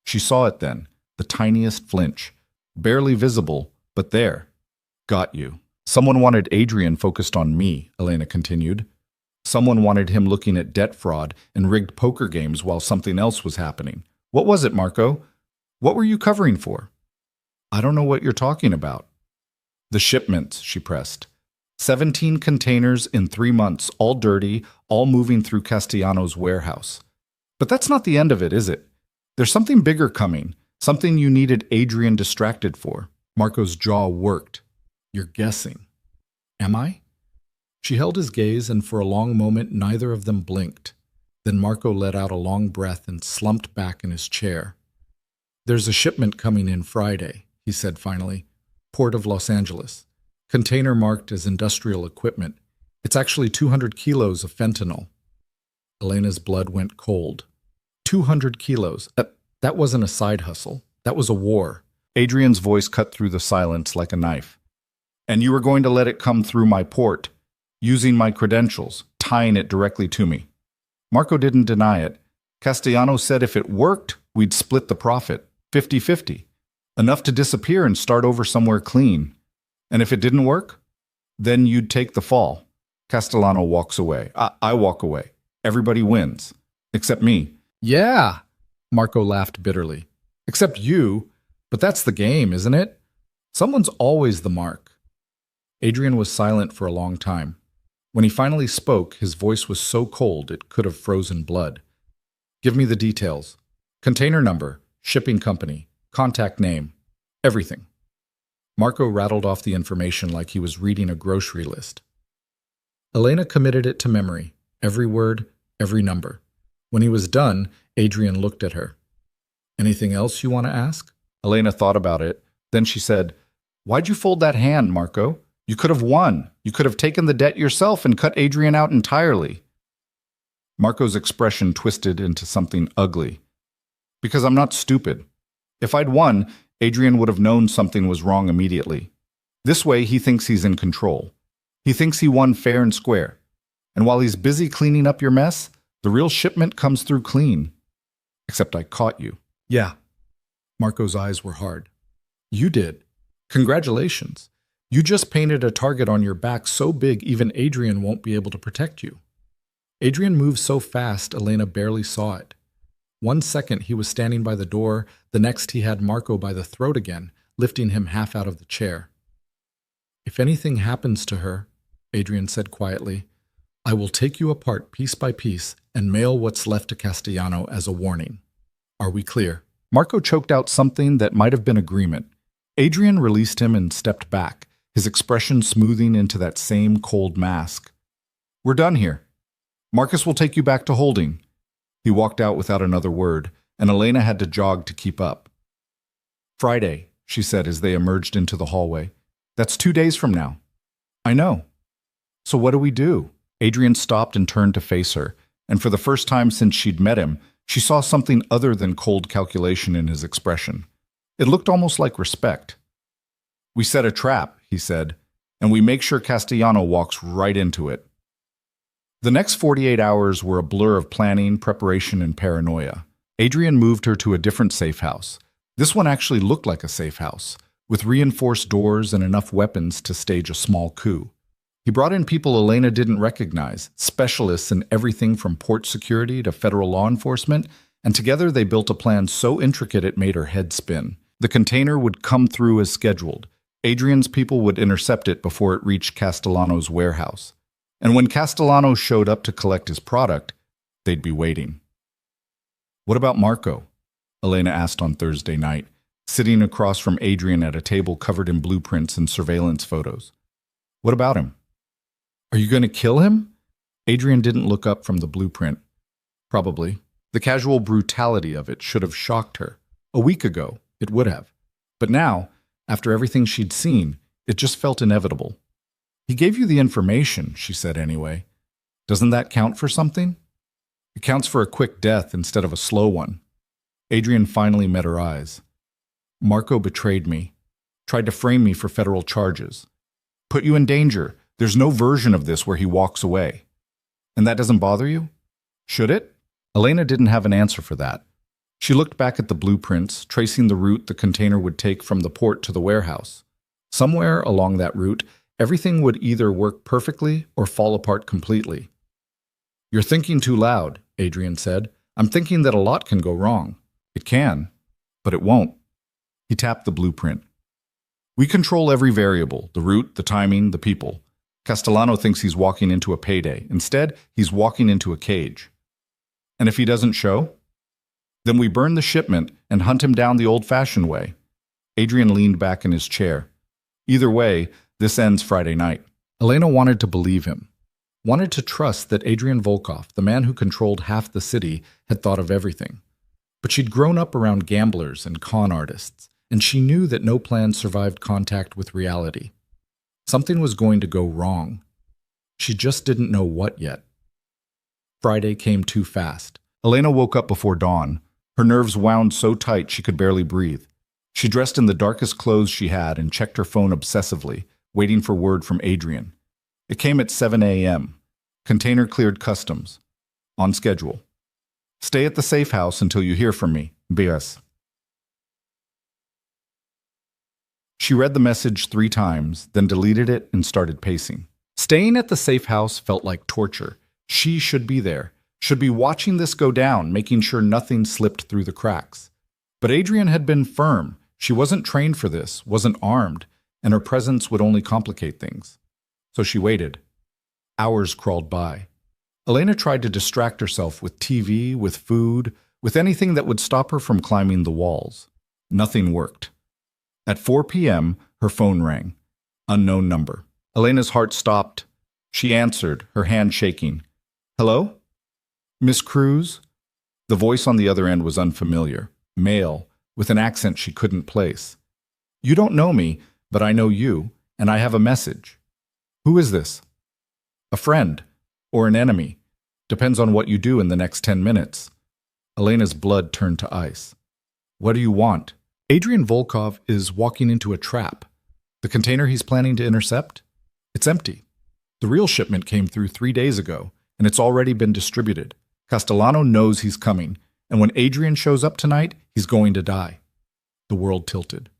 She saw it then, the tiniest flinch. Barely visible, but there. Got you. Someone wanted Adrian focused on me, Elena continued. Someone wanted him looking at debt fraud and rigged poker games while something else was happening. What was it, Marco? What were you covering for? I don't know what you're talking about. The shipments, she pressed. 17 containers in 3 months, all dirty, all moving through Castellano's warehouse. But that's not the end of it, is it? There's something bigger coming, something you needed Adrian distracted for. Marco's jaw worked. You're guessing. Am I? She held his gaze, and for a long moment neither of them blinked. Then Marco let out a long breath and slumped back in his chair. There's a shipment coming in Friday, he said finally. Port of Los Angeles. Container marked as industrial equipment. It's actually 200 kilos of fentanyl. Elena's blood went cold. 200 kilos. That wasn't a side hustle. That was a war. Adrian's voice cut through the silence like a knife. And you were going to let it come through my port, using my credentials, tying it directly to me. Marco didn't deny it. Castellano said if it worked, we'd split the profit, 50-50. Enough to disappear and start over somewhere clean. And if it didn't work, then you'd take the fall. Castellano walks away. I walk away. Everybody wins. Except me. Yeah, Marco laughed bitterly. Except you. But that's the game, isn't it? Someone's always the mark. Adrian was silent for a long time. When he finally spoke, his voice was so cold it could have frozen blood. Give me the details. Container number, shipping company, contact name, everything. Marco rattled off the information like he was reading a grocery list. Elena committed it to memory, every word, every number. When he was done, Adrian looked at her. Anything else you want to ask? Elena thought about it. Then she said, Why'd you fold that hand, Marco? You could have won. You could have taken the debt yourself and cut Adrian out entirely. Marco's expression twisted into something ugly. Because I'm not stupid. If I'd won, Adrian would have known something was wrong immediately. This way, he thinks he's in control. He thinks he won fair and square. And while he's busy cleaning up your mess, the real shipment comes through clean. Except I caught you. Yeah. Marco's eyes were hard. You did. Congratulations. You just painted a target on your back so big even Adrian won't be able to protect you. Adrian moved so fast Elena barely saw it. 1 second he was standing by the door, the next he had Marco by the throat again, lifting him half out of the chair. If anything happens to her, Adrian said quietly, I will take you apart piece by piece and mail what's left to Castellano as a warning. Are we clear? Marco choked out something that might have been agreement. Adrian released him and stepped back, his expression smoothing into that same cold mask. We're done here. Marcus will take you back to holding. He walked out without another word, and Elena had to jog to keep up. Friday, she said as they emerged into the hallway. That's 2 days from now. I know. So what do we do? Adrian stopped and turned to face her, and for the first time since she'd met him, She saw something other than cold calculation in his expression. It looked almost like respect. "We set a trap," he said, "and we make sure Castellano walks right into it." The next 48 hours were a blur of planning, preparation, and paranoia. Adrian moved her to a different safe house. This one actually looked like a safe house, with reinforced doors and enough weapons to stage a small coup. He brought in people Elena didn't recognize, specialists in everything from port security to federal law enforcement, and together they built a plan so intricate it made her head spin. The container would come through as scheduled. Adrian's people would intercept it before it reached Castellano's warehouse. And when Castellano showed up to collect his product, they'd be waiting. "What about Marco?" Elena asked on Thursday night, sitting across from Adrian at a table covered in blueprints and surveillance photos. "What about him?" "Are you going to kill him?" Adrian didn't look up from the blueprint. Probably. The casual brutality of it should have shocked her. A week ago, it would have. But now, after everything she'd seen, it just felt inevitable. "He gave you the information," she said anyway. "Doesn't that count for something?" "It counts for a quick death instead of a slow one." Adrian finally met her eyes. "Marco betrayed me, tried to frame me for federal charges. Put you in danger. There's no version of this where he walks away. And that doesn't bother you? Should it?" Elena didn't have an answer for that. She looked back at the blueprints, tracing the route the container would take from the port to the warehouse. Somewhere along that route, everything would either work perfectly or fall apart completely. "You're thinking too loud," Adrian said. "I'm thinking that a lot can go wrong. It can, but it won't." He tapped the blueprint. "We control every variable, the route, the timing, the people. Castellano thinks he's walking into a payday. Instead, he's walking into a cage. And if he doesn't show? Then we burn the shipment and hunt him down the old-fashioned way." Adrian leaned back in his chair. "Either way, this ends Friday night." Elena wanted to believe him. Wanted to trust that Adrian Volkov, the man who controlled half the city, had thought of everything. But she'd grown up around gamblers and con artists, and she knew that no plan survived contact with reality. Something was going to go wrong. She just didn't know what yet. Friday came too fast. Elena woke up before dawn. Her nerves wound so tight she could barely breathe. She dressed in the darkest clothes she had and checked her phone obsessively, waiting for word from Adrian. It came at 7 a.m. Container cleared customs. On schedule. "Stay at the safe house until you hear from me. BS." She read the message 3 times, then deleted it and started pacing. Staying at the safe house felt like torture. She should be there, should be watching this go down, making sure nothing slipped through the cracks. But Adrian had been firm. She wasn't trained for this, wasn't armed, and her presence would only complicate things. So she waited. Hours crawled by. Elena tried to distract herself with TV, with food, with anything that would stop her from climbing the walls. Nothing worked. At 4 p.m., her phone rang. Unknown number. Elena's heart stopped. She answered, her hand shaking. "Hello? Miss Cruz?" The voice on the other end was unfamiliar, male, with an accent she couldn't place. "You don't know me, but I know you, and I have a message." "Who is this?" "A friend, or an enemy. Depends on what you do in the next 10 minutes. Elena's blood turned to ice. "What do you want?" "Adrian Volkov is walking into a trap. The container he's planning to intercept? It's empty. The real shipment came through 3 days ago, and it's already been distributed. Castellano knows he's coming, and when Adrian shows up tonight, he's going to die." The world tilted.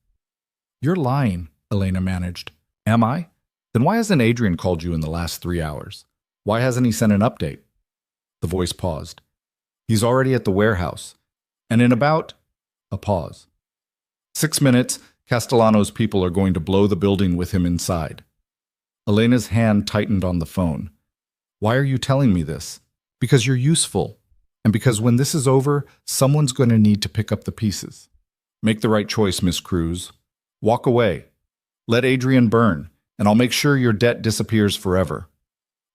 "You're lying," Elena managed. "Am I? Then why hasn't Adrian called you in the last 3 hours? Why hasn't he sent an update?" The voice paused. "He's already at the warehouse. And in about..." A pause. 6 minutes, Castellano's people are going to blow the building with him inside. Elena's hand tightened on the phone. "Why are you telling me this?" "Because you're useful. And because when this is over, someone's going to need to pick up the pieces. Make the right choice, Miss Cruz. Walk away. Let Adrian burn, and I'll make sure your debt disappears forever."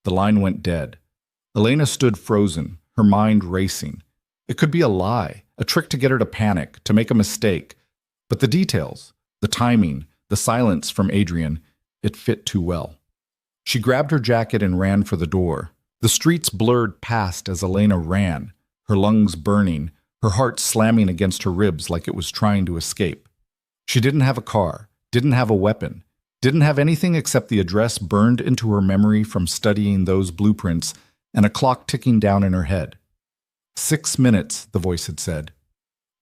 The line went dead. Elena stood frozen, her mind racing. It could be a lie, a trick to get her to panic, to make a mistake. But the details, the timing, the silence from Adrian, it fit too well. She grabbed her jacket and ran for the door. The streets blurred past as Elena ran. her lungs burning, her heart slamming against her ribs like it was trying to escape. She didn't have a car, didn't have a weapon, didn't have anything except the address burned into her memory from studying those blueprints and a clock ticking down in her head. 6 minutes, the voice had said.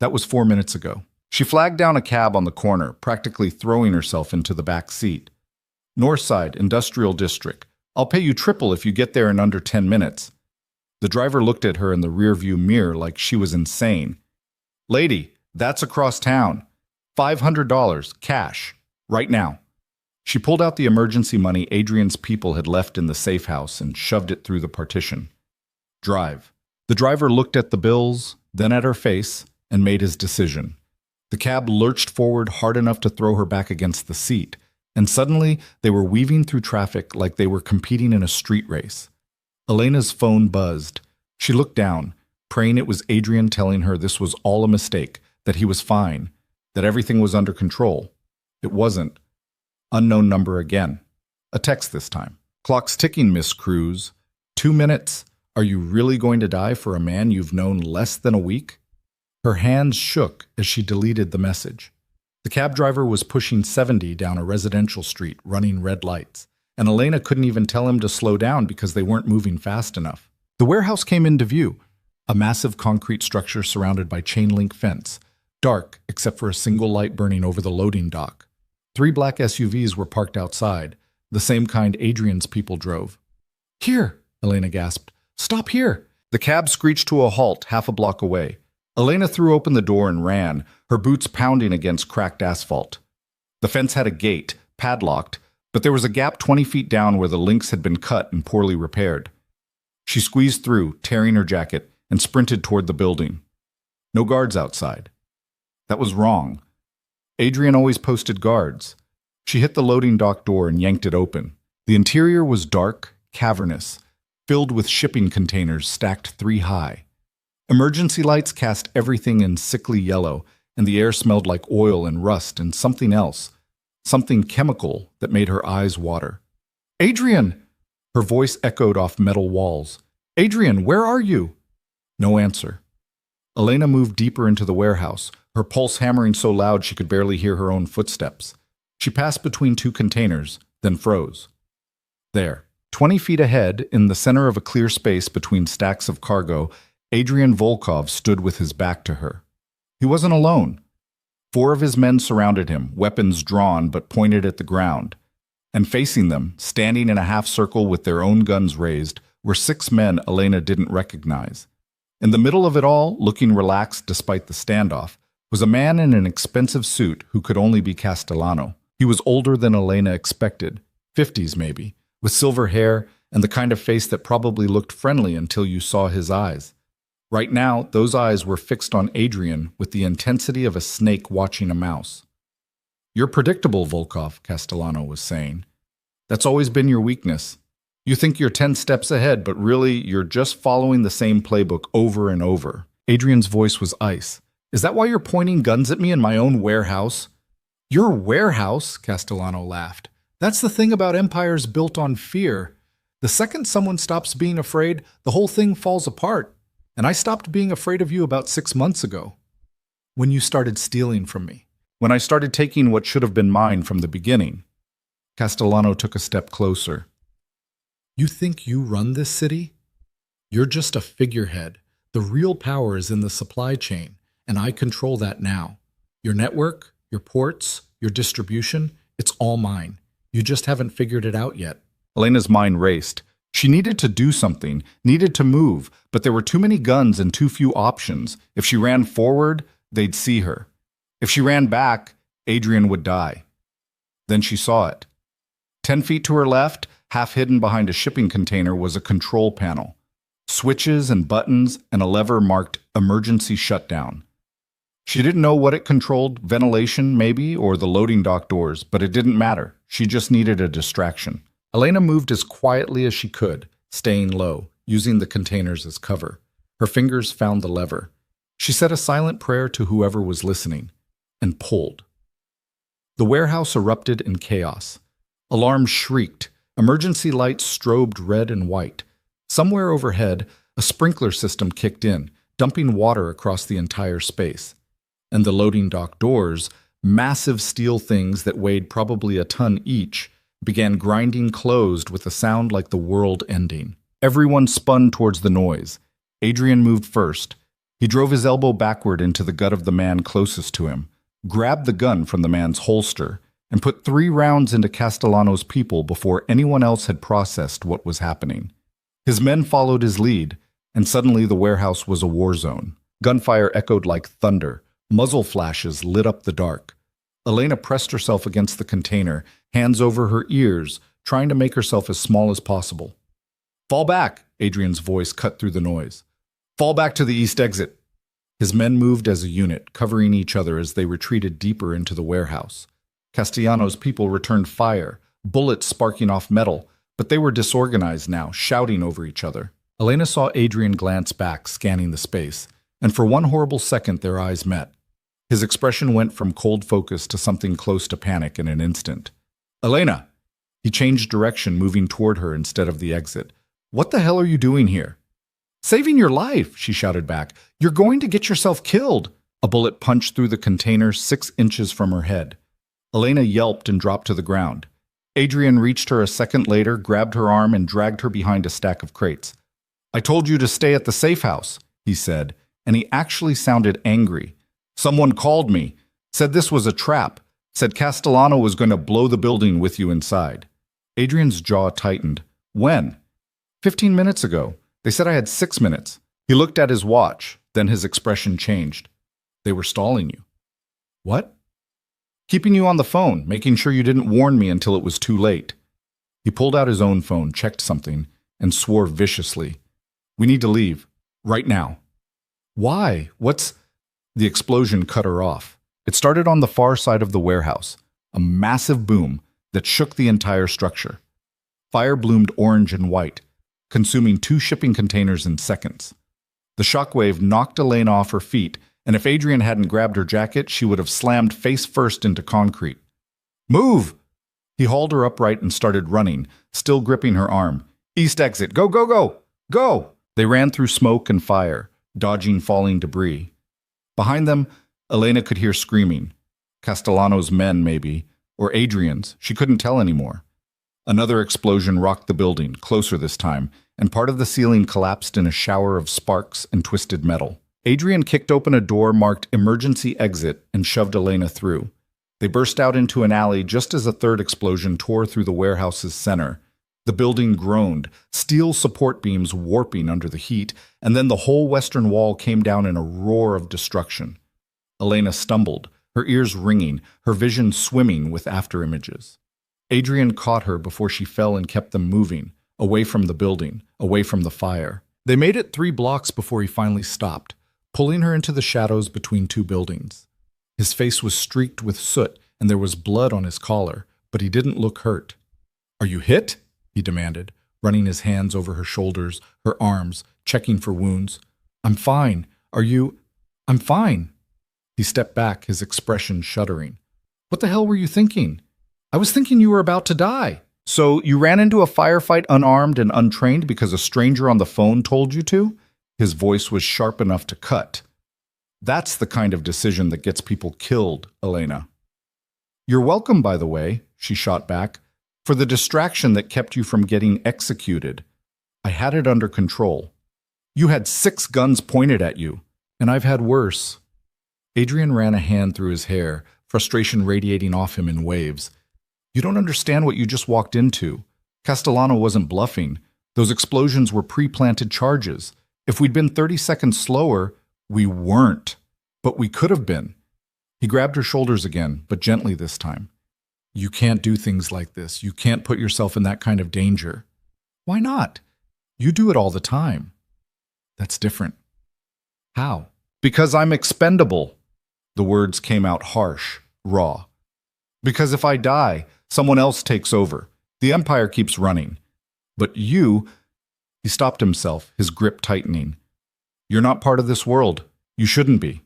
That was 4 minutes ago. She flagged down a cab on the corner, practically throwing herself into the back seat. Northside, Industrial District. I'll pay you triple if you get there in under 10 minutes. The driver looked at her in the rearview mirror like she was insane. Lady, that's across town. $500, cash, right now. She pulled out the emergency money Adrian's people had left in the safe house and shoved it through the partition. Drive. The driver looked at the bills, then at her face, and made his decision. The cab lurched forward hard enough to throw her back against the seat, and suddenly they were weaving through traffic like they were competing in a street race. Elena's phone buzzed. She looked down, praying it was Adrian telling her this was all a mistake, that he was fine, that everything was under control. It wasn't. Unknown number again. A text this time. Clock's ticking, Miss Cruz. 2 minutes. Are you really going to die for a man you've known less than a week? Her hands shook as she deleted the message. The cab driver was pushing 70 down a residential street, running red lights, and Elena couldn't even tell him to slow down because they weren't moving fast enough. The warehouse came into view, a massive concrete structure surrounded by chain-link fence, dark except for a single light burning over the loading dock. 3 black SUVs were parked outside, the same kind Adrian's people drove. Here, Elena gasped. Stop here. The cab screeched to a halt half a block away. Elena threw open the door and ran, her boots pounding against cracked asphalt. The fence had a gate, padlocked, but there was a gap 20 feet down where the links had been cut and poorly repaired. She squeezed through, tearing her jacket, and sprinted toward the building. No guards outside. That was wrong. Adrian always posted guards. She hit the loading dock door and yanked it open. The interior was dark, cavernous, filled with shipping containers stacked 3 high. Emergency lights cast everything in sickly yellow, and the air smelled like oil and rust and something else, something chemical that made her eyes water. Adrian! Her voice echoed off metal walls. Adrian, where are you? No answer. Elena moved deeper into the warehouse, her pulse hammering so loud she could barely hear her own footsteps. She passed between 2 containers, then froze. There, 20 feet ahead, in the center of a clear space between stacks of cargo, Adrian Volkov stood with his back to her. He wasn't alone. 4 of his men surrounded him, weapons drawn but pointed at the ground. And facing them, standing in a half circle with their own guns raised, were 6 men Elena didn't recognize. In the middle of it all, looking relaxed despite the standoff, was a man in an expensive suit who could only be Castellano. He was older than Elena expected, 50s maybe, with silver hair and the kind of face that probably looked friendly until you saw his eyes. Right now, those eyes were fixed on Adrian with the intensity of a snake watching a mouse. You're predictable, Volkov, Castellano was saying. That's always been your weakness. You think you're 10 steps ahead, but really you're just following the same playbook over and over. Adrian's voice was ice. Is that why you're pointing guns at me in my own warehouse? Your warehouse? Castellano laughed. That's the thing about empires built on fear. The second someone stops being afraid, the whole thing falls apart. And I stopped being afraid of you about 6 months ago. When you started stealing from me. When I started taking what should have been mine from the beginning. Castellano took a step closer. You think you run this city? You're just a figurehead. The real power is in the supply chain, and I control that now. Your network, your ports, your distribution, it's all mine. You just haven't figured it out yet. Elena's mind raced. She needed to do something, needed to move, but there were too many guns and too few options. If she ran forward, they'd see her. If she ran back, Adrian would die. Then she saw it. 10 feet to her left, half hidden behind a shipping container, was a control panel. Switches and buttons and a lever marked emergency shutdown. She didn't know what it controlled, ventilation maybe, or the loading dock doors, but it didn't matter. She just needed a distraction. Elena moved as quietly as she could, staying low, using the containers as cover. Her fingers found the lever. She said a silent prayer to whoever was listening, and pulled. The warehouse erupted in chaos. Alarms shrieked. Emergency lights strobed red and white. Somewhere overhead, a sprinkler system kicked in, dumping water across the entire space. And the loading dock doors, massive steel things that weighed probably a ton each, began grinding closed with a sound like the world ending. Everyone spun towards the noise. Adrian moved first. He drove his elbow backward into the gut of the man closest to him, grabbed the gun from the man's holster, and put 3 rounds into Castellano's people before anyone else had processed what was happening. His men followed his lead, and suddenly the warehouse was a war zone. Gunfire echoed like thunder. Muzzle flashes lit up the dark. Elena pressed herself against the container, hands over her ears, trying to make herself as small as possible. "Fall back," Adrian's voice cut through the noise. "Fall back to the east exit." His men moved as a unit, covering each other as they retreated deeper into the warehouse. Castellano's people returned fire, bullets sparking off metal, but they were disorganized now, shouting over each other. Elena saw Adrian glance back, scanning the space, and for one horrible second their eyes met. His expression went from cold focus to something close to panic in an instant. "Elena!" He changed direction, moving toward her instead of the exit. "What the hell are you doing here?" "Saving your life," she shouted back. "You're going to get yourself killed." A bullet punched through the container 6 inches from her head. Elena yelped and dropped to the ground. Adrian reached her a second later, grabbed her arm, and dragged her behind a stack of crates. "I told you to stay at the safe house," he said, and he actually sounded angry. "Someone called me, said this was a trap, said Castellano was going to blow the building with you inside." Adrian's jaw tightened. "When?" 15 minutes ago. They said I had 6 minutes." He looked at his watch, then his expression changed. "They were stalling you." "What?" "Keeping you on the phone, making sure you didn't warn me until it was too late." He pulled out his own phone, checked something, and swore viciously. "We need to leave. Right now." "Why? What's—" The explosion cut her off. It started on the far side of the warehouse, a massive boom that shook the entire structure. Fire bloomed orange and white, consuming 2 shipping containers in seconds. The shockwave knocked Elena off her feet, and if Adrian hadn't grabbed her jacket, she would have slammed face first into concrete. "Move!" He hauled her upright and started running, still gripping her arm. "East exit! Go, go, go! Go!" They ran through smoke and fire, dodging falling debris. Behind them, Elena could hear screaming. Castellano's men, maybe, or Adrian's. She couldn't tell anymore. Another explosion rocked the building, closer this time, and part of the ceiling collapsed in a shower of sparks and twisted metal. Adrian kicked open a door marked Emergency Exit and shoved Elena through. They burst out into an alley just as a third explosion tore through the warehouse's center. The building groaned, steel support beams warping under the heat, and then the whole western wall came down in a roar of destruction. Elena stumbled, her ears ringing, her vision swimming with afterimages. Adrian caught her before she fell and kept them moving, away from the building, away from the fire. They made it 3 blocks before he finally stopped, pulling her into the shadows between 2 buildings. His face was streaked with soot, and there was blood on his collar, but he didn't look hurt. "Are you hit?" he demanded, running his hands over her shoulders, her arms, checking for wounds. "I'm fine. Are you—" "I'm fine." He stepped back, his expression shuddering. "What the hell were you thinking?" "I was thinking you were about to die." "So you ran into a firefight unarmed and untrained because a stranger on the phone told you to?" His voice was sharp enough to cut. "That's the kind of decision that gets people killed, Elena." "You're welcome, by the way," she shot back, "for the distraction that kept you from getting executed. I had it under control. You had 6 guns pointed at you, and I've had worse." Adrian ran a hand through his hair, frustration radiating off him in waves. "You don't understand what you just walked into. Castellano wasn't bluffing. Those explosions were pre-planted charges. If we'd been 30 seconds slower, we weren't. But we could have been." He grabbed her shoulders again, but gently this time. "You can't do things like this. You can't put yourself in that kind of danger." "Why not? You do it all the time." "That's different." "How?" "Because I'm expendable." The words came out harsh, raw. "Because if I die, someone else takes over. The empire keeps running. But you—" He stopped himself, his grip tightening. "You're not part of this world. You shouldn't be."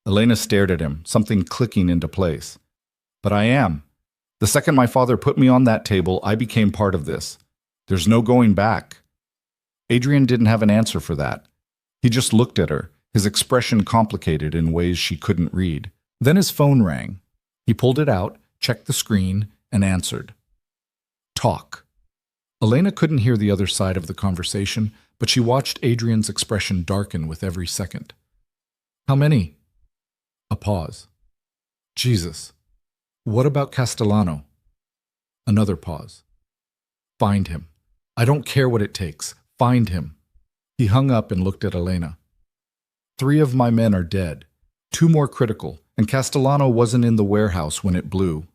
Elena stared at him, something clicking into place. "But I am. The second my father put me on that table, I became part of this. There's no going back." Adrian didn't have an answer for that. He just looked at her, his expression complicated in ways she couldn't read. Then his phone rang. He pulled it out, checked the screen, and answered. Talk. Elena couldn't hear the other side of the conversation, but she watched Adrian's expression darken with every second. How many? A pause. Jesus. What about Castellano? Another pause. Find him. I don't care what it takes. Find him. He hung up and looked at Elena. 3 of my men are dead. 2 more critical, and Castellano wasn't in the warehouse when it blew.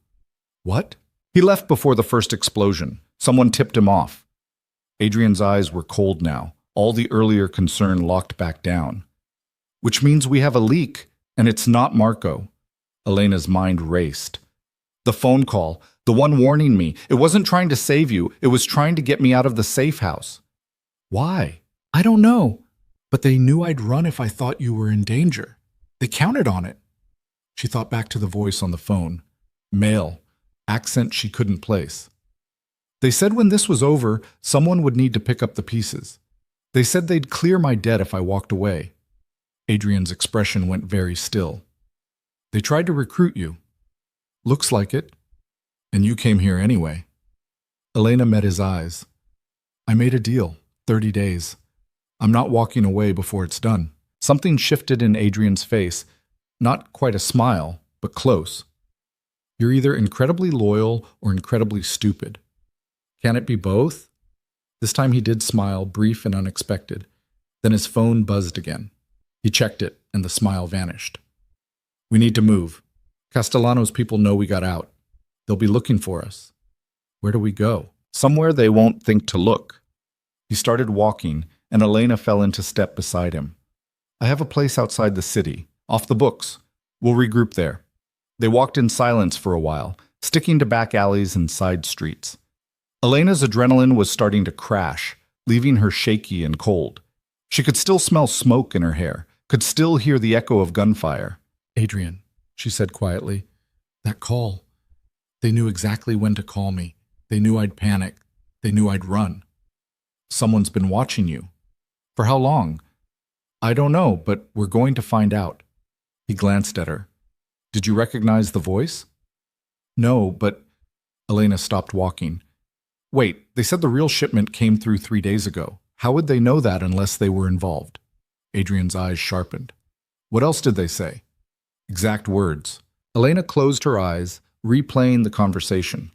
What? He left before the first explosion. Someone tipped him off. Adrian's eyes were cold now, all the earlier concern locked back down. Which means we have a leak, and it's not Marco. Elena's mind raced. The phone call, the one warning me, it wasn't trying to save you, it was trying to get me out of the safe house. Why? I don't know, but they knew I'd run if I thought you were in danger. They counted on it. She thought back to the voice on the phone. Male, accent she couldn't place. They said when this was over, someone would need to pick up the pieces. They said they'd clear my debt if I walked away. Adrian's expression went very still. They tried to recruit you. Looks like it. And you came here anyway. Elena met his eyes. I made a deal, 30 days. I'm not walking away before it's done. Something shifted in Adrian's face. Not quite a smile, but close. You're either incredibly loyal or incredibly stupid. Can it be both? This time he did smile, brief and unexpected. Then his phone buzzed again. He checked it, and the smile vanished. We need to move. Castellano's people know we got out. They'll be looking for us. Where do we go? Somewhere they won't think to look. He started walking, and Elena fell into step beside him. I have a place outside the city, off the books. We'll regroup there. They walked in silence for a while, sticking to back alleys and side streets. Elena's adrenaline was starting to crash, leaving her shaky and cold. She could still smell smoke in her hair, could still hear the echo of gunfire. Adrian, she said quietly, that call. They knew exactly when to call me. They knew I'd panic. They knew I'd run. Someone's been watching you. For how long? I don't know, but we're going to find out. He glanced at her. Did you recognize the voice? No, but... Elena stopped walking. Wait, they said the real shipment came through 3 days ago. How would they know that unless they were involved? Adrian's eyes sharpened. What else did they say? Exact words. Elena closed her eyes, replaying the conversation.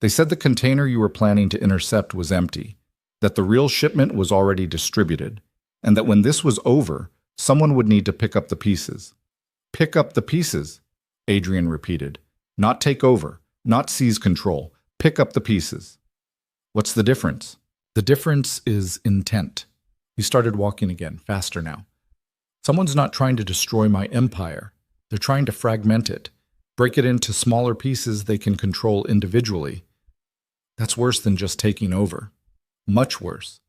They said the container you were planning to intercept was empty, that the real shipment was already distributed, and that when this was over, someone would need to pick up the pieces. Pick up the pieces, Adrian repeated. Not take over, not seize control. Pick up the pieces. What's the difference? The difference is intent. He started walking again, faster now. Someone's not trying to destroy my empire. They're trying to fragment it, break it into smaller pieces they can control individually. That's worse than just taking over. Much worse.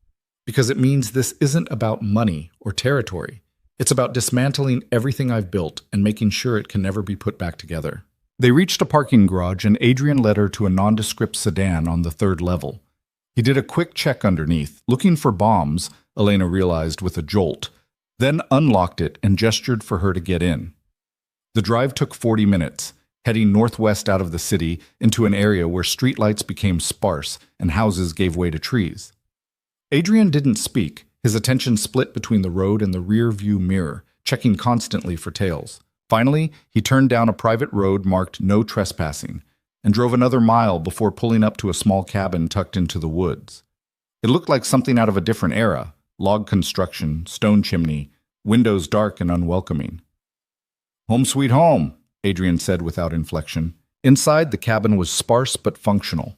Because it means this isn't about money or territory. It's about dismantling everything I've built and making sure it can never be put back together. They reached a parking garage and Adrian led her to a nondescript sedan on the 3rd level. He did a quick check underneath, looking for bombs, Elena realized with a jolt, then unlocked it and gestured for her to get in. The drive took 40 minutes, heading northwest out of the city into an area where streetlights became sparse and houses gave way to trees. Adrian didn't speak, his attention split between the road and the rear-view mirror, checking constantly for tails. Finally, he turned down a private road marked no trespassing and drove another mile before pulling up to a small cabin tucked into the woods. It looked like something out of a different era, log construction, stone chimney, windows dark and unwelcoming. Home sweet home, Adrian said without inflection. Inside, the cabin was sparse but functional.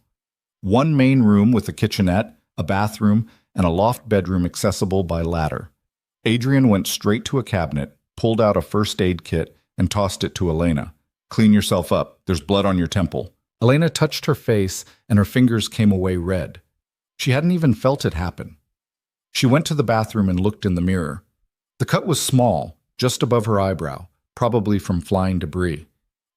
One main room with a kitchenette, a bathroom, and a loft bedroom accessible by ladder. Adrian went straight to a cabinet, pulled out a first aid kit, and tossed it to Elena. Clean yourself up. There's blood on your temple. Elena touched her face, and her fingers came away red. She hadn't even felt it happen. She went to the bathroom and looked in the mirror. The cut was small, just above her eyebrow, probably from flying debris.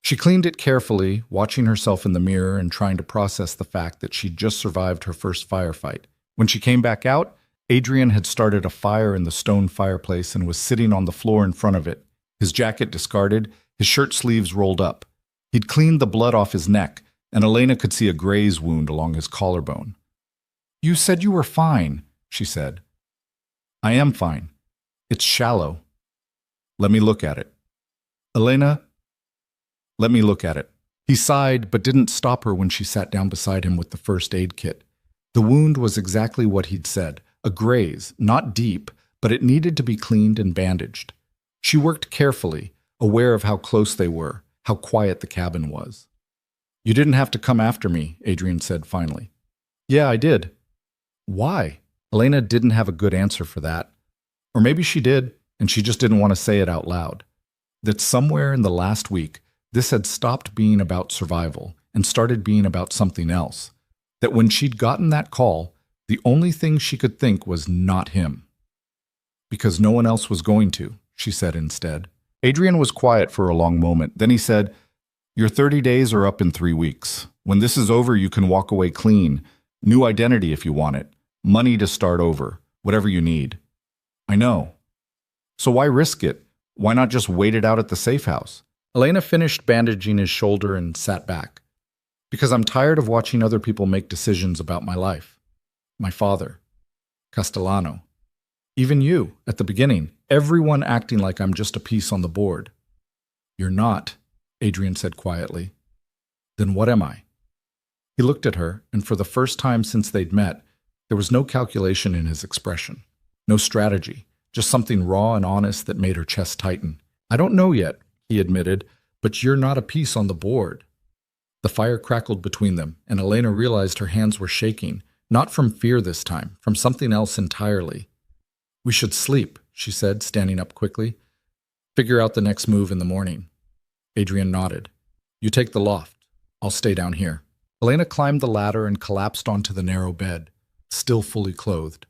She cleaned it carefully, watching herself in the mirror and trying to process the fact that she'd just survived her first firefight. When she came back out, Adrian had started a fire in the stone fireplace and was sitting on the floor in front of it, his jacket discarded, his shirt sleeves rolled up. He'd cleaned the blood off his neck, and Elena could see a graze wound along his collarbone. "You said you were fine," she said. "I am fine. It's shallow. Let me look at it." "Elena, let me look at it." He sighed, but didn't stop her when she sat down beside him with the first aid kit. The wound was exactly what he'd said, a graze, not deep, but it needed to be cleaned and bandaged. She worked carefully, aware of how close they were, how quiet the cabin was. "You didn't have to come after me," Adrian said finally. "Yeah, I did." "Why?" Elena didn't have a good answer for that. Or maybe she did, and she just didn't want to say it out loud. That somewhere in the last week, this had stopped being about survival and started being about something else. That when she'd gotten that call, the only thing she could think was not him. "Because no one else was going to," she said instead. Adrian was quiet for a long moment. Then he said, "Your 30 days are up in 3 weeks. When this is over, you can walk away clean. New identity if you want it. Money to start over. Whatever you need." "I know. So why risk it? Why not just wait it out at the safe house?" Elena finished bandaging his shoulder and sat back. "Because I'm tired of watching other people make decisions about my life. My father. Castellano. Even you, at the beginning. Everyone acting like I'm just a piece on the board." "You're not," Adrian said quietly. "Then what am I?" He looked at her, and for the first time since they'd met, there was no calculation in his expression. No strategy. Just something raw and honest that made her chest tighten. "I don't know yet," he admitted, "but you're not a piece on the board." The fire crackled between them, and Elena realized her hands were shaking, not from fear this time, from something else entirely. "We should sleep," she said, standing up quickly. "Figure out the next move in the morning." Adrian nodded. "You take the loft. I'll stay down here." Elena climbed the ladder and collapsed onto the narrow bed, still fully clothed.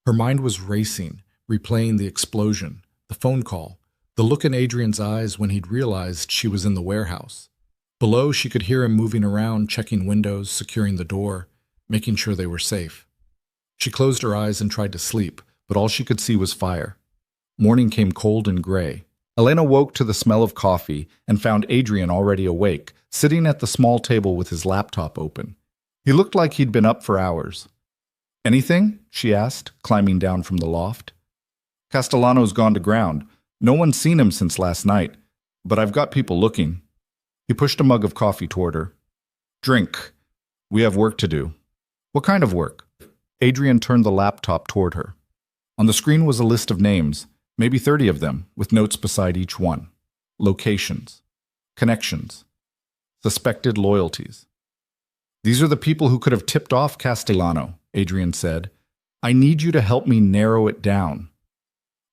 Her mind was racing, replaying the explosion, the phone call, the look in Adrian's eyes when he'd realized she was in the warehouse. Below, she could hear him moving around, checking windows, securing the door, making sure they were safe. She closed her eyes and tried to sleep, but all she could see was fire. Morning came cold and gray. Elena woke to the smell of coffee and found Adrian already awake, sitting at the small table with his laptop open. He looked like he'd been up for hours. "Anything?" she asked, climbing down from the loft. "Castellano's gone to ground. No one's seen him since last night, but I've got people looking." He pushed a mug of coffee toward her. "Drink. We have work to do." "What kind of work?" Adrian turned the laptop toward her. On the screen was a list of names, maybe 30 of them, with notes beside each one. Locations. Connections. Suspected loyalties. "These are the people who could have tipped off Castellano," Adrian said. "I need you to help me narrow it down."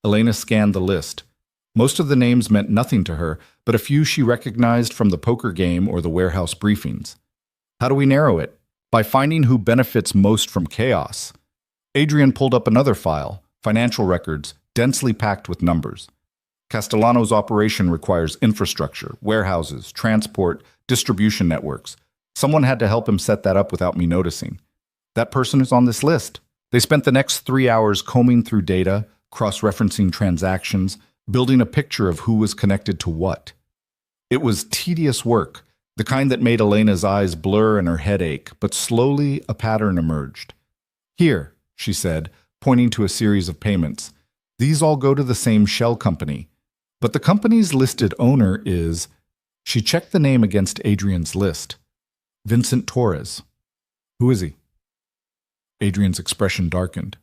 Elena scanned the list. Most of the names meant nothing to her, but a few she recognized from the poker game or the warehouse briefings. "How do we narrow it?" "By finding who benefits most from chaos." Adrian pulled up another file, financial records, densely packed with numbers. "Castellano's operation requires infrastructure, warehouses, transport, distribution networks. Someone had to help him set that up without me noticing. That person is on this list." They spent the next 3 hours combing through data, cross-referencing transactions, building a picture of who was connected to what. It was tedious work, the kind that made Elena's eyes blur and her head ache, but slowly a pattern emerged. "Here," she said, pointing to a series of payments. "These all go to the same shell company. But the company's listed owner is..." She checked the name against Adrian's list. "Vincent Torres." "Who is he?" Adrian's expression darkened.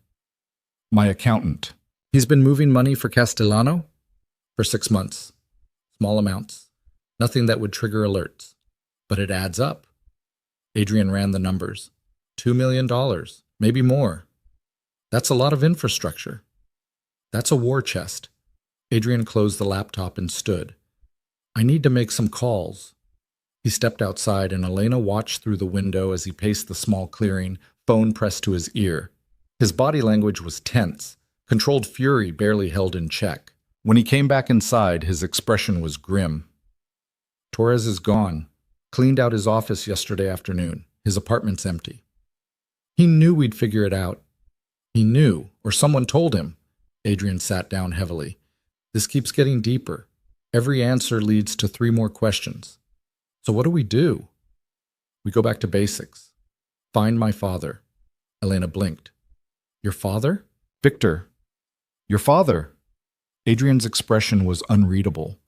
"My accountant." "He's been moving money for Castellano?" "For 6 months. Small amounts. Nothing that would trigger alerts. But it adds up." Adrian ran the numbers. $2 million, maybe more. That's a lot of infrastructure. That's a war chest. Adrian closed the laptop and stood. "I need to make some calls." He stepped outside, and Elena watched through the window as he paced the small clearing, phone pressed to his ear. His body language was tense, controlled fury barely held in check. When he came back inside, his expression was grim. "Torres is gone. Cleaned out his office yesterday afternoon. His apartment's empty." He knew we'd figure it out. He knew, or someone told him. Adrian sat down heavily. This keeps getting deeper. Every answer leads to 3 more questions. So what do we do? We go back to basics. Find my father. Elena blinked. Your father? Victor. Your father. Adrian's expression was unreadable.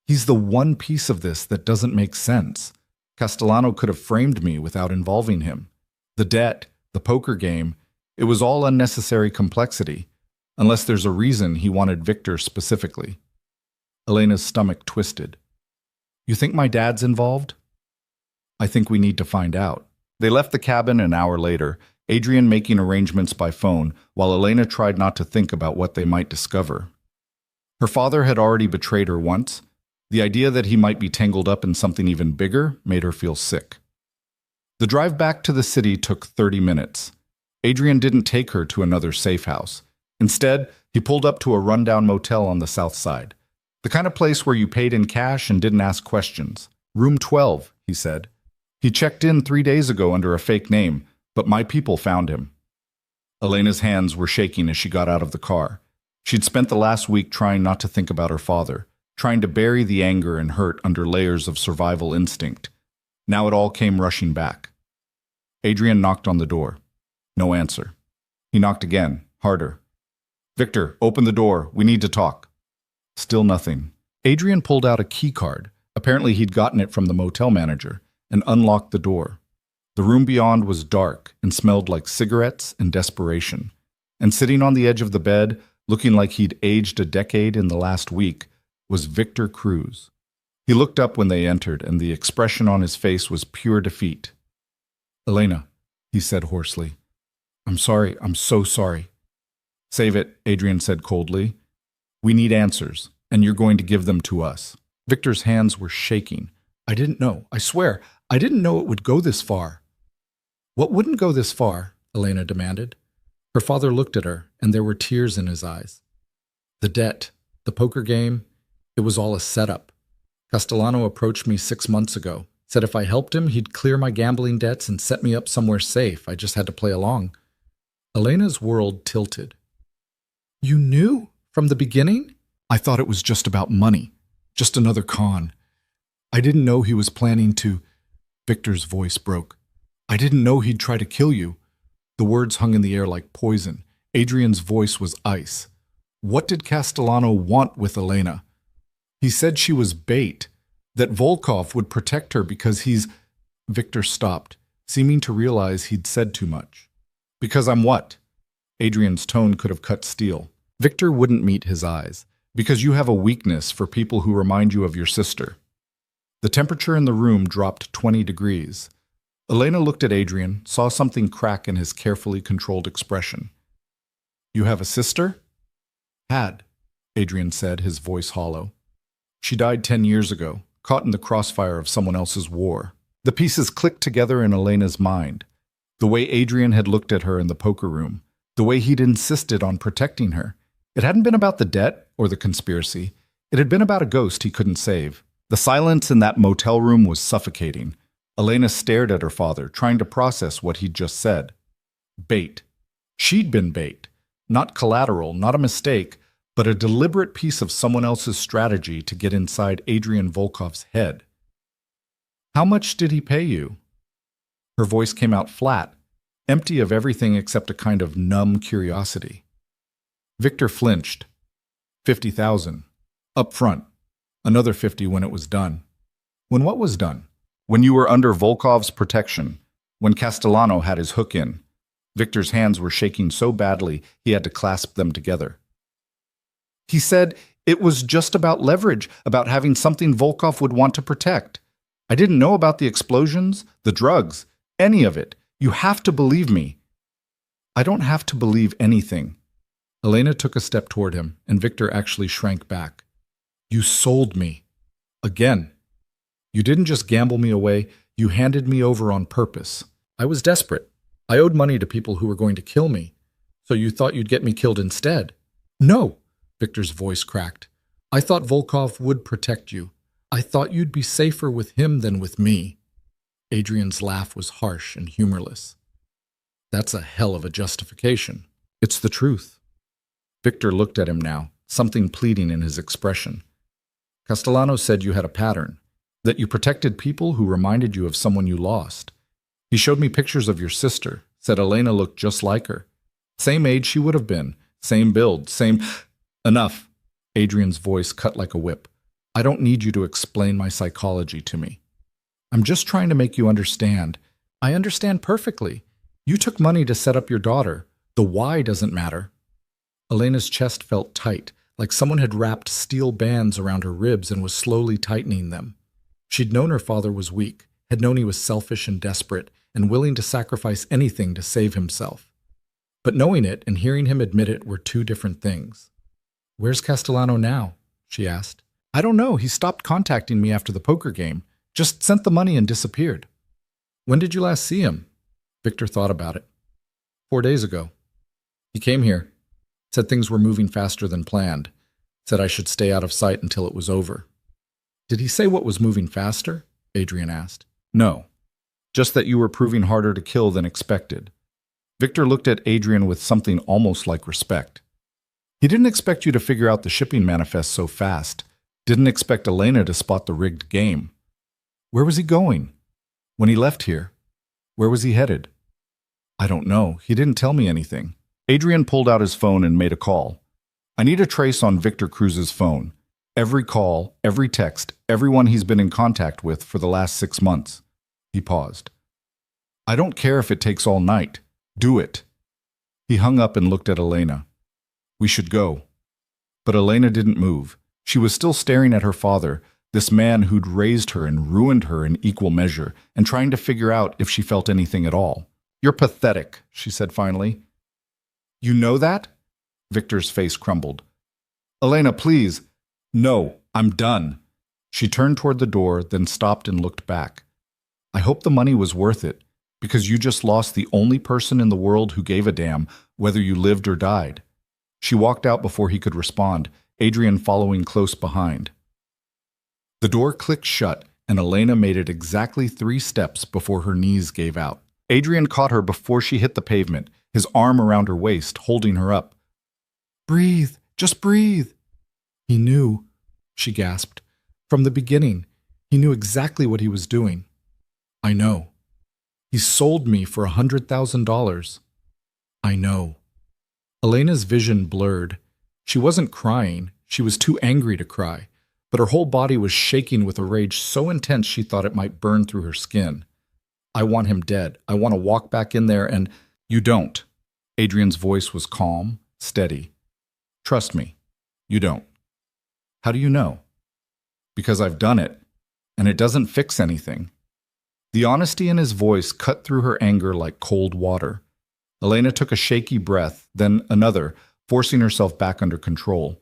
He's the one piece of this that doesn't make sense. Castellano could have framed me without involving him. The debt, the poker game, it was all unnecessary complexity, unless there's a reason he wanted Victor specifically. Elena's stomach twisted. You think my dad's involved? I think we need to find out. They left the cabin an hour later, Adrian making arrangements by phone, while Elena tried not to think about what they might discover. Her father had already betrayed her once. The idea that he might be tangled up in something even bigger made her feel sick. The drive back to the city took 30 minutes. Adrian didn't take her to another safe house. Instead, he pulled up to a rundown motel on the south side. The kind of place where you paid in cash and didn't ask questions. Room 12, he said. He checked in 3 days ago under a fake name, but my people found him. Elena's hands were shaking as she got out of the car. She'd spent the last week trying not to think about her father, trying to bury the anger and hurt under layers of survival instinct. Now it all came rushing back. Adrian knocked on the door. No answer. He knocked again, harder. Victor, open the door. We need to talk. Still nothing. Adrian pulled out a key card. Apparently he'd gotten it from the motel manager, and unlocked the door. The room beyond was dark and smelled like cigarettes and desperation. And sitting on the edge of the bed, looking like he'd aged a decade in the last week, was Victor Cruz. He looked up when they entered, and the expression on his face was pure defeat. Elena, he said hoarsely. I'm sorry, I'm so sorry. Save it, Adrian said coldly. We need answers, and you're going to give them to us. Victor's hands were shaking. I didn't know, I swear, I didn't know it would go this far. What wouldn't go this far? Elena demanded. Her father looked at her, and there were tears in his eyes. The debt, the poker game, it was all a setup. Castellano approached me 6 months ago, said if I helped him, he'd clear my gambling debts and set me up somewhere safe. I just had to play along. Elena's world tilted. You knew from the beginning? I thought it was just about money, just another con. I didn't know he was planning to... Victor's voice broke. I didn't know he'd try to kill you. The words hung in the air like poison. Adrian's voice was ice. What did Castellano want with Elena? He said she was bait, that Volkov would protect her because he's... Victor stopped, seeming to realize he'd said too much. Because I'm what? Adrian's tone could have cut steel. Victor wouldn't meet his eyes. Because you have a weakness for people who remind you of your sister. The temperature in the room dropped 20 degrees. Elena looked at Adrian, saw something crack in his carefully controlled expression. You have a sister? Had, Adrian said, his voice hollow. She died 10 years ago, caught in the crossfire of someone else's war. The pieces clicked together in Elena's mind. The way Adrian had looked at her in the poker room, the way he'd insisted on protecting her. It hadn't been about the debt or the conspiracy. It had been about a ghost he couldn't save. The silence in that motel room was suffocating. Elena stared at her father, trying to process what he'd just said. Bait. She'd been bait. Not collateral, not a mistake, but a deliberate piece of someone else's strategy to get inside Adrian Volkov's head. How much did he pay you? Her voice came out flat, empty of everything except a kind of numb curiosity. Victor flinched. 50,000. Up front. Another 50 when it was done. When what was done? When you were under Volkov's protection. When Castellano had his hook in. Victor's hands were shaking so badly he had to clasp them together. He said it was just about leverage, about having something Volkov would want to protect. I didn't know about the explosions, the drugs, any of it. You have to believe me. I don't have to believe anything. Elena took a step toward him, and Victor actually shrank back. You sold me. Again. You didn't just gamble me away, you handed me over on purpose. I was desperate. I owed money to people who were going to kill me. So you thought you'd get me killed instead? No, Victor's voice cracked. I thought Volkov would protect you. I thought you'd be safer with him than with me. Adrian's laugh was harsh and humorless. That's a hell of a justification. It's the truth. Victor looked at him now, something pleading in his expression. Castellano said you had a pattern, that you protected people who reminded you of someone you lost. He showed me pictures of your sister, said Elena looked just like her. Same age she would have been, same build, same... Enough. Adrian's voice cut like a whip. I don't need you to explain my psychology to me. I'm just trying to make you understand. I understand perfectly. You took money to set up your daughter. The why doesn't matter. Elena's chest felt tight, like someone had wrapped steel bands around her ribs and was slowly tightening them. She'd known her father was weak, had known he was selfish and desperate, and willing to sacrifice anything to save himself. But knowing it and hearing him admit it were two different things. Where's Castellano now? She asked. I don't know. He stopped contacting me after the poker game, just sent the money and disappeared. When did you last see him? Victor thought about it. 4 days ago. He came here, said things were moving faster than planned, said I should stay out of sight until it was over. Did he say what was moving faster? Adrian asked. No, just that you were proving harder to kill than expected. Victor looked at Adrian with something almost like respect. He didn't expect you to figure out the shipping manifest so fast, didn't expect Elena to spot the rigged game. Where was he going? When he left here, where was he headed? I don't know. He didn't tell me anything. Adrian pulled out his phone and made a call. I need a trace on Victor Cruz's phone. Every call, every text, everyone he's been in contact with for the last 6 months. He paused. I don't care if it takes all night. Do it. He hung up and looked at Elena. We should go. But Elena didn't move. She was still staring at her father, this man who'd raised her and ruined her in equal measure, and trying to figure out if she felt anything at all. You're pathetic, she said finally. You know that? Victor's face crumbled. Elena, please. No, I'm done. She turned toward the door, then stopped and looked back. I hope the money was worth it, because you just lost the only person in the world who gave a damn whether you lived or died. She walked out before he could respond, Adrian following close behind. The door clicked shut, and Elena made it exactly 3 steps before her knees gave out. Adrian caught her before she hit the pavement, his arm around her waist, holding her up. Breathe, just breathe. He knew, she gasped. From the beginning, he knew exactly what he was doing. I know. He sold me for $100,000. I know. Elena's vision blurred. She wasn't crying. She was too angry to cry, but her whole body was shaking with a rage so intense she thought it might burn through her skin. I want him dead. I want to walk back in there and... You don't. Adrian's voice was calm, steady. Trust me, you don't. How do you know? Because I've done it, and it doesn't fix anything. The honesty in his voice cut through her anger like cold water. Elena took a shaky breath, then another, forcing herself back under control.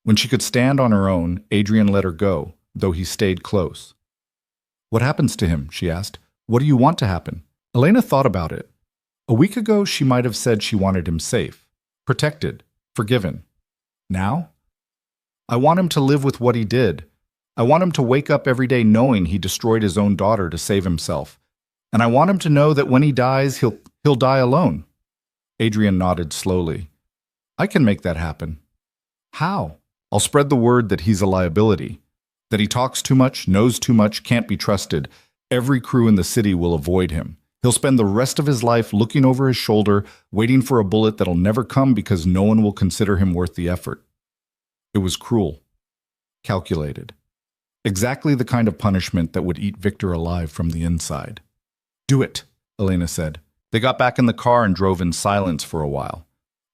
When she could stand on her own, Adrian let her go, though he stayed close. What happens to him? She asked. What do you want to happen? Elena thought about it. A week ago, she might have said she wanted him safe, protected, forgiven. Now? I want him to live with what he did. I want him to wake up every day knowing he destroyed his own daughter to save himself. And I want him to know that when he dies, he'll die alone. Adrian nodded slowly. I can make that happen. How? I'll spread the word that he's a liability, that he talks too much, knows too much, can't be trusted. Every crew in the city will avoid him. He'll spend the rest of his life looking over his shoulder, waiting for a bullet that'll never come because no one will consider him worth the effort. It was cruel, calculated. Exactly the kind of punishment that would eat Victor alive from the inside. Do it, Elena said. They got back in the car and drove in silence for a while.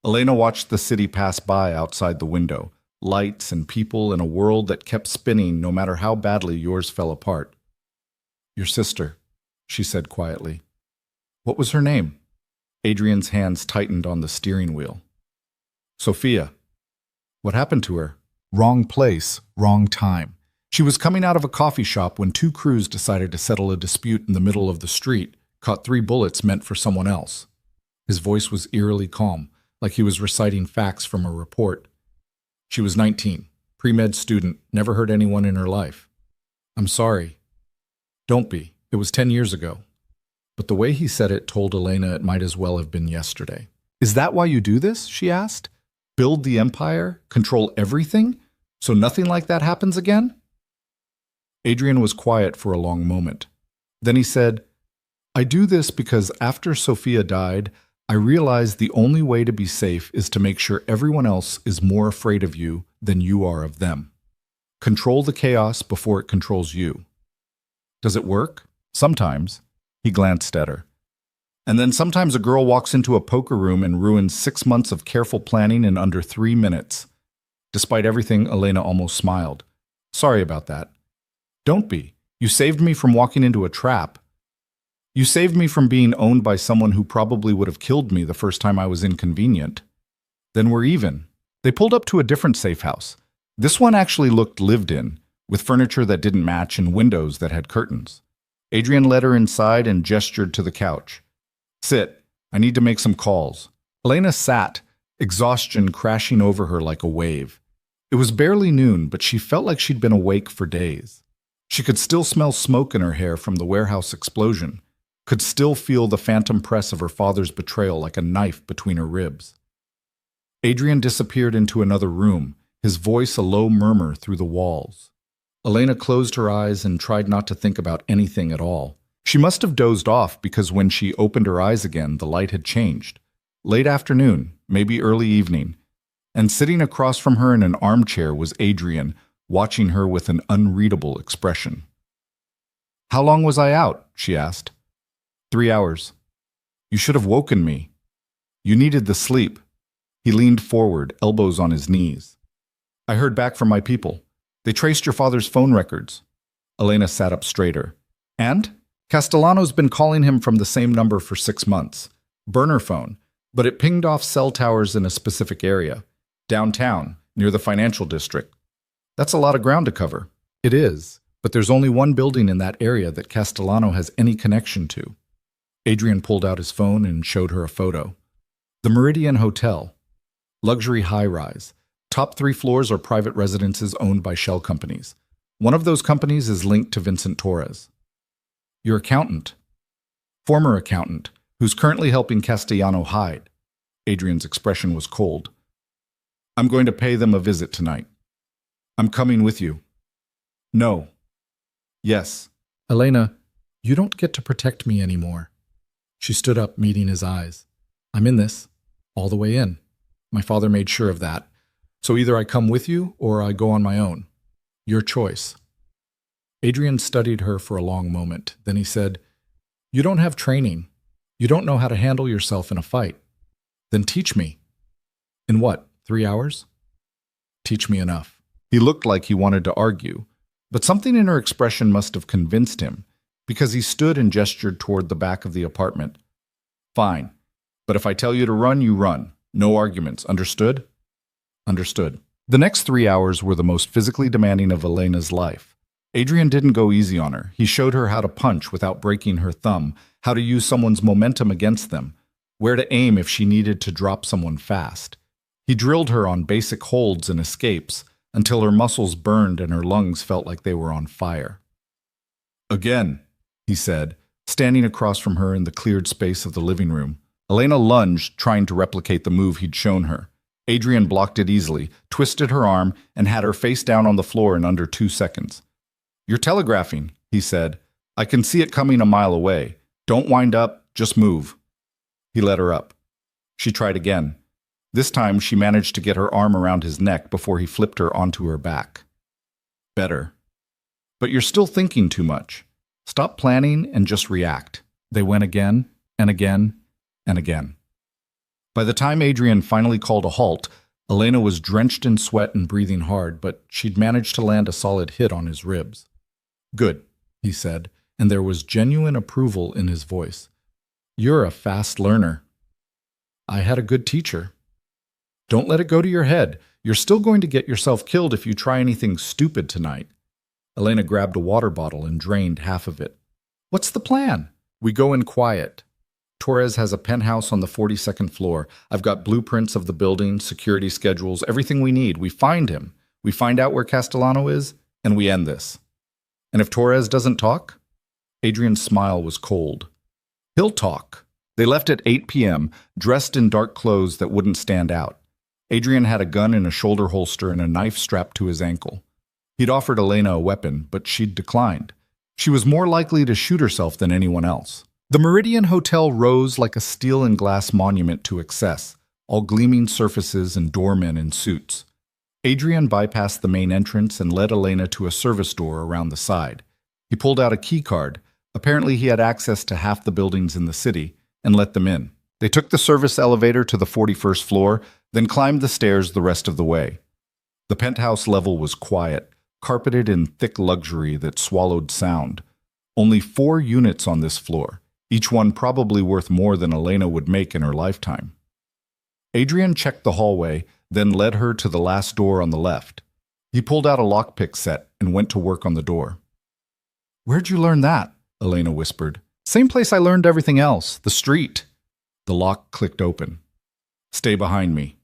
Elena watched the city pass by outside the window, lights and people in a world that kept spinning no matter how badly yours fell apart. Your sister, she said quietly. What was her name? Adrian's hands tightened on the steering wheel. Sophia. What happened to her? Wrong place, wrong time. She was coming out of a coffee shop when 2 crews decided to settle a dispute in the middle of the street, caught 3 bullets meant for someone else. His voice was eerily calm, like he was reciting facts from a report. She was 19, pre-med student, never hurt anyone in her life. I'm sorry. Don't be. It was 10 years ago. But the way he said it told Elena it might as well have been yesterday. Is that why you do this? She asked. Build the empire? Control everything? So nothing like that happens again? Adrian was quiet for a long moment. Then he said, I do this because after Sophia died, I realized the only way to be safe is to make sure everyone else is more afraid of you than you are of them. Control the chaos before it controls you. Does it work? Sometimes. He glanced at her. And then sometimes a girl walks into a poker room and ruins 6 months of careful planning in under 3 minutes. Despite everything, Elena almost smiled. Sorry about that. Don't be. You saved me from walking into a trap. You saved me from being owned by someone who probably would have killed me the first time I was inconvenient. Then we're even. They pulled up to a different safe house. This one actually looked lived in, with furniture that didn't match and windows that had curtains. Adrian led her inside and gestured to the couch. Sit. I need to make some calls. Elena sat, exhaustion crashing over her like a wave. It was barely noon, but she felt like she'd been awake for days. She could still smell smoke in her hair from the warehouse explosion, could still feel the phantom press of her father's betrayal like a knife between her ribs. Adrian disappeared into another room, his voice a low murmur through the walls. Elena closed her eyes and tried not to think about anything at all. She must have dozed off because when she opened her eyes again, the light had changed. Late afternoon, maybe early evening, and sitting across from her in an armchair was Adrian, watching her with an unreadable expression. How long was I out? She asked. 3 hours. You should have woken me. You needed the sleep. He leaned forward, elbows on his knees. I heard back from my people. They traced your father's phone records. Elena sat up straighter. And? Castellano's been calling him from the same number for 6 months. Burner phone, but it pinged off cell towers in a specific area. Downtown, near the financial district. That's a lot of ground to cover. It is, but there's only one building in that area that Castellano has any connection to. Adrian pulled out his phone and showed her a photo. The Meridian Hotel. Luxury high-rise. Top 3 floors are private residences owned by shell companies. One of those companies is linked to Vincent Torres. Your accountant. Former accountant, who's currently helping Castellano hide. Adrian's expression was cold. I'm going to pay them a visit tonight. I'm coming with you. No. Yes. Elena, you don't get to protect me anymore. She stood up, meeting his eyes. I'm in this, all the way in. My father made sure of that. So either I come with you or I go on my own. Your choice. Adrian studied her for a long moment. Then he said, You don't have training. You don't know how to handle yourself in a fight. Then teach me. In what, 3 hours? Teach me enough. He looked like he wanted to argue, but something in her expression must have convinced him, because he stood and gestured toward the back of the apartment. Fine, but if I tell you to run, you run. No arguments. Understood? Understood. The next 3 hours were the most physically demanding of Elena's life. Adrian didn't go easy on her. He showed her how to punch without breaking her thumb, how to use someone's momentum against them, where to aim if she needed to drop someone fast. He drilled her on basic holds and escapes until her muscles burned and her lungs felt like they were on fire. Again, he said, standing across from her in the cleared space of the living room. Elena lunged, trying to replicate the move he'd shown her. Adrian blocked it easily, twisted her arm, and had her face down on the floor in under 2 seconds. You're telegraphing, he said. I can see it coming a mile away. Don't wind up, just move. He let her up. She tried again. This time she managed to get her arm around his neck before he flipped her onto her back. Better. But you're still thinking too much. Stop planning and just react. They went again and again and again. By the time Adrian finally called a halt, Elena was drenched in sweat and breathing hard, but she'd managed to land a solid hit on his ribs. Good, he said, and there was genuine approval in his voice. You're a fast learner. I had a good teacher. Don't let it go to your head. You're still going to get yourself killed if you try anything stupid tonight. Elena grabbed a water bottle and drained half of it. What's the plan? We go in quiet. Torres has a penthouse on the 42nd floor. I've got blueprints of the building, security schedules, everything we need. We find him. We find out where Castellano is, and we end this. And if Torres doesn't talk? Adrian's smile was cold. He'll talk. They left at 8 p.m., dressed in dark clothes that wouldn't stand out. Adrian had a gun in a shoulder holster and a knife strapped to his ankle. He'd offered Elena a weapon, but she'd declined. She was more likely to shoot herself than anyone else. The Meridian Hotel rose like a steel and glass monument to excess, all gleaming surfaces and doormen in suits. Adrian bypassed the main entrance and led Elena to a service door around the side. He pulled out a key card. Apparently he had access to half the buildings in the city, and let them in. They took the service elevator to the 41st floor, then climbed the stairs the rest of the way. The penthouse level was quiet, carpeted in thick luxury that swallowed sound. Only 4 units on this floor, each one probably worth more than Elena would make in her lifetime. Adrian checked the hallway, then led her to the last door on the left. He pulled out a lockpick set and went to work on the door. "Where'd you learn that?" Elena whispered. "Same place I learned everything else, the street." The lock clicked open. "Stay behind me."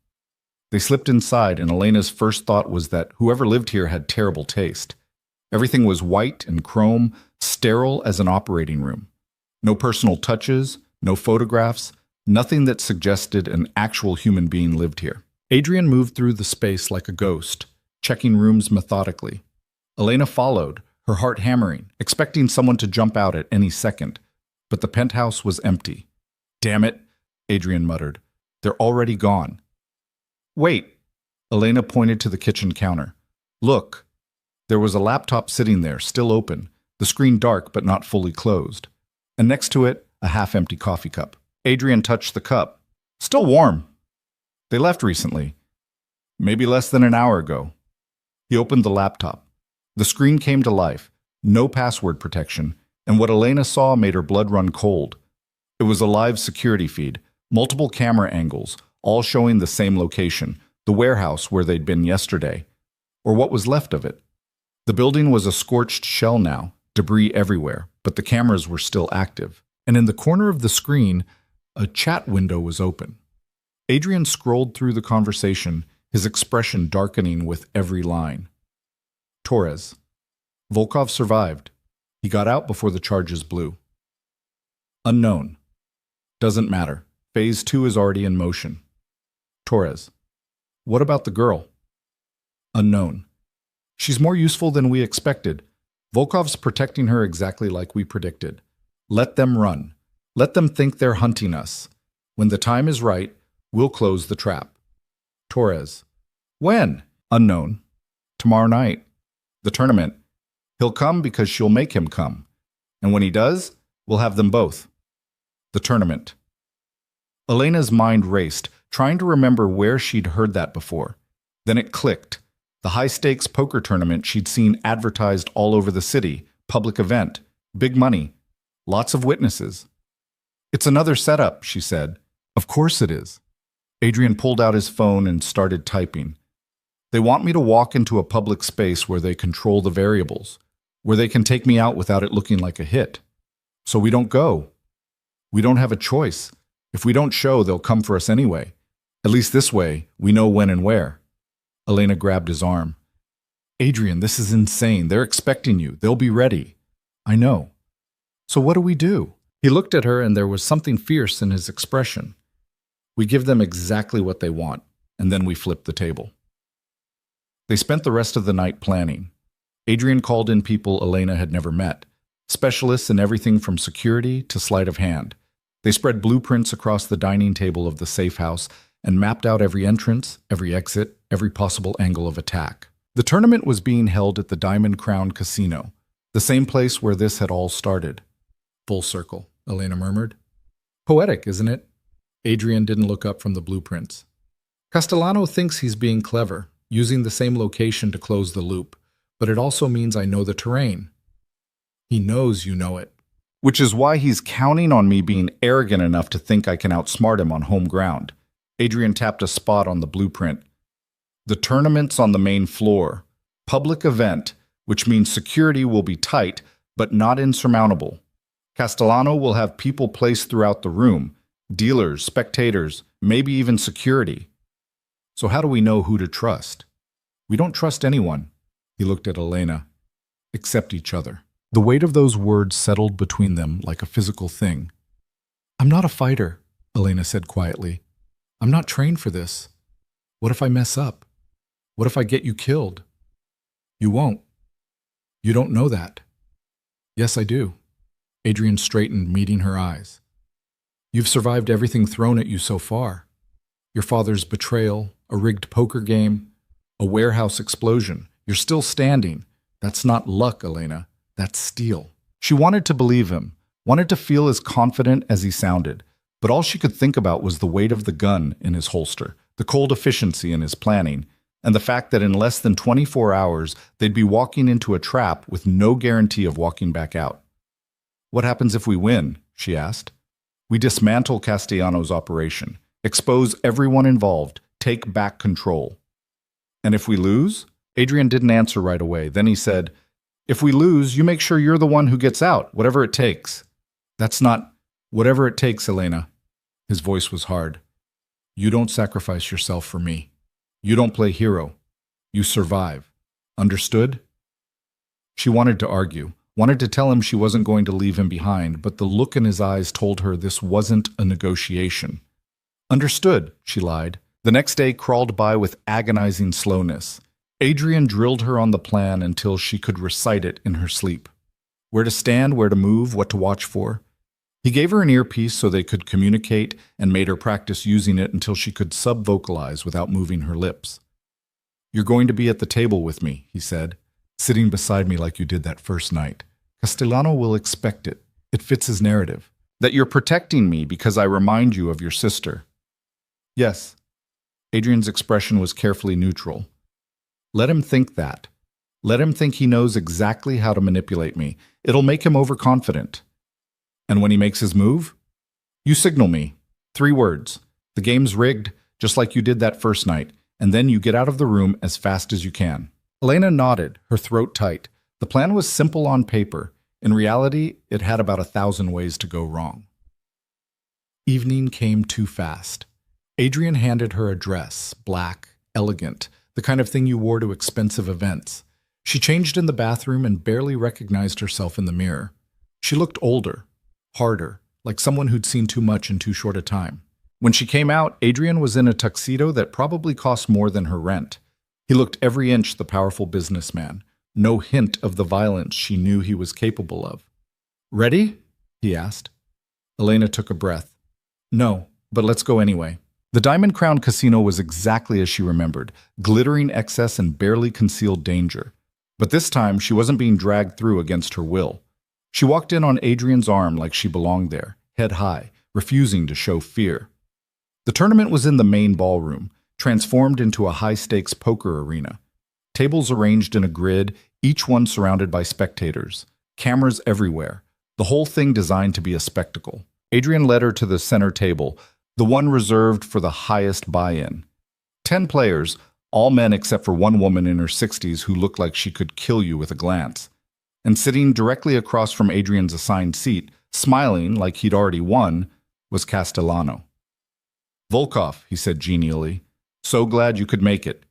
They slipped inside, and Elena's first thought was that whoever lived here had terrible taste. Everything was white and chrome, sterile as an operating room. No personal touches, no photographs, nothing that suggested an actual human being lived here. Adrian moved through the space like a ghost, checking rooms methodically. Elena followed, her heart hammering, expecting someone to jump out at any second. But the penthouse was empty. "Damn it," Adrian muttered. "They're already gone." "Wait," Elena pointed to the kitchen counter. "Look." There was a laptop sitting there, still open, the screen dark but not fully closed. And next to it, a half-empty coffee cup. Adrian touched the cup. "Still warm." "They left recently." "Maybe less than an hour ago." He opened the laptop. The screen came to life, no password protection, and what Elena saw made her blood run cold. It was a live security feed, multiple camera angles, all showing the same location, the warehouse where they'd been yesterday, or what was left of it. The building was a scorched shell now, debris everywhere, but the cameras were still active. And in the corner of the screen, a chat window was open. Adrian scrolled through the conversation, his expression darkening with every line. Torres. Volkov survived. He got out before the charges blew. Unknown. Doesn't matter. Phase 2 is already in motion. Torres. What about the girl? Unknown. She's more useful than we expected. Volkov's protecting her exactly like we predicted. Let them run. Let them think they're hunting us. When the time is right, we'll close the trap. Torres. When? Unknown. Tomorrow night. The tournament. He'll come because she'll make him come. And when he does, we'll have them both. The tournament. Elena's mind raced, trying to remember where she'd heard that before. Then it clicked. The high-stakes poker tournament she'd seen advertised all over the city. Public event. Big money. Lots of witnesses. "It's another setup," she said. "Of course it is." Adrian pulled out his phone and started typing. "They want me to walk into a public space where they control the variables, where they can take me out without it looking like a hit. So we don't go. We don't have a choice. If we don't show, they'll come for us anyway. At least this way, we know when and where." Elena grabbed his arm. "Adrian, this is insane. They're expecting you. They'll be ready." "I know. So what do we do?" He looked at her and there was something fierce in his expression. "We give them exactly what they want, and then we flip the table." They spent the rest of the night planning. Adrian called in people Elena had never met, specialists in everything from security to sleight of hand. They spread blueprints across the dining table of the safe house and mapped out every entrance, every exit, every possible angle of attack. The tournament was being held at the Diamond Crown Casino, the same place where this had all started. "Full circle," Elena murmured. "Poetic, isn't it?" Adrian didn't look up from the blueprints. "Castellano thinks he's being clever, using the same location to close the loop, but it also means I know the terrain." "He knows you know it." "Which is why he's counting on me being arrogant enough to think I can outsmart him on home ground." Adrian tapped a spot on the blueprint. "The tournament's on the main floor. Public event, which means security will be tight, but not insurmountable. Castellano will have people placed throughout the room, dealers, spectators, maybe even security. So how do we know who to trust? We don't trust anyone." He looked at Elena. "Except each other." The weight of those words settled between them like a physical thing. I'm not a fighter, Elena said quietly. I'm not trained for this. What if I mess up? What if I get you killed? You won't. You don't know that. Yes, I do. Adrian straightened, meeting her eyes. You've survived everything thrown at you so far. Your father's betrayal, a rigged poker game, a warehouse explosion. You're still standing. That's not luck, Elena. That's steel. She wanted to believe him, wanted to feel as confident as he sounded, but all she could think about was the weight of the gun in his holster, the cold efficiency in his planning, and the fact that in less than 24 hours, they'd be walking into a trap with no guarantee of walking back out. What happens if we win? She asked. We dismantle Castellano's operation, expose everyone involved, take back control. And if we lose? Adrian didn't answer right away. Then he said, if we lose, you make sure you're the one who gets out, whatever it takes. That's not whatever it takes, Elena. His voice was hard. You don't sacrifice yourself for me. You don't play hero. You survive. Understood? She wanted to argue, wanted to tell him she wasn't going to leave him behind, but the look in his eyes told her this wasn't a negotiation. Understood, she lied. The next day crawled by with agonizing slowness. Adrian drilled her on the plan until she could recite it in her sleep. Where to stand, where to move, what to watch for. He gave her an earpiece so they could communicate and made her practice using it until she could sub-vocalize without moving her lips. You're going to be at the table with me, he said, sitting beside me like you did that first night. Castellano will expect it. It fits his narrative. That you're protecting me because I remind you of your sister. Yes. Adrian's expression was carefully neutral. Let him think that. Let him think he knows exactly how to manipulate me. It'll make him overconfident. And when he makes his move, you signal me. 3 words. The game's rigged, just like you did that first night, and then you get out of the room as fast as you can. Elena nodded, her throat tight. The plan was simple on paper. In reality, it had about 1,000 ways to go wrong. Evening came too fast. Adrian handed her a dress, black, elegant, the kind of thing you wore to expensive events. She changed in the bathroom and barely recognized herself in the mirror. She looked older, harder, like someone who'd seen too much in too short a time. When she came out, Adrian was in a tuxedo that probably cost more than her rent. He looked every inch the powerful businessman, no hint of the violence she knew he was capable of. Ready? He asked. Elena took a breath. No, but let's go anyway. The Diamond Crown Casino was exactly as she remembered, glittering excess and barely concealed danger. But this time, she wasn't being dragged through against her will. She walked in on Adrian's arm like she belonged there, head high, refusing to show fear. The tournament was in the main ballroom, transformed into a high-stakes poker arena. Tables arranged in a grid, each one surrounded by spectators. Cameras everywhere. The whole thing designed to be a spectacle. Adrian led her to the center table, the one reserved for the highest buy-in. 10 players, all men except for one woman in her 60s who looked like she could kill you with a glance. And sitting directly across from Adrian's assigned seat, smiling like he'd already won, was Castellano. Volkov, he said genially, so glad you could make it.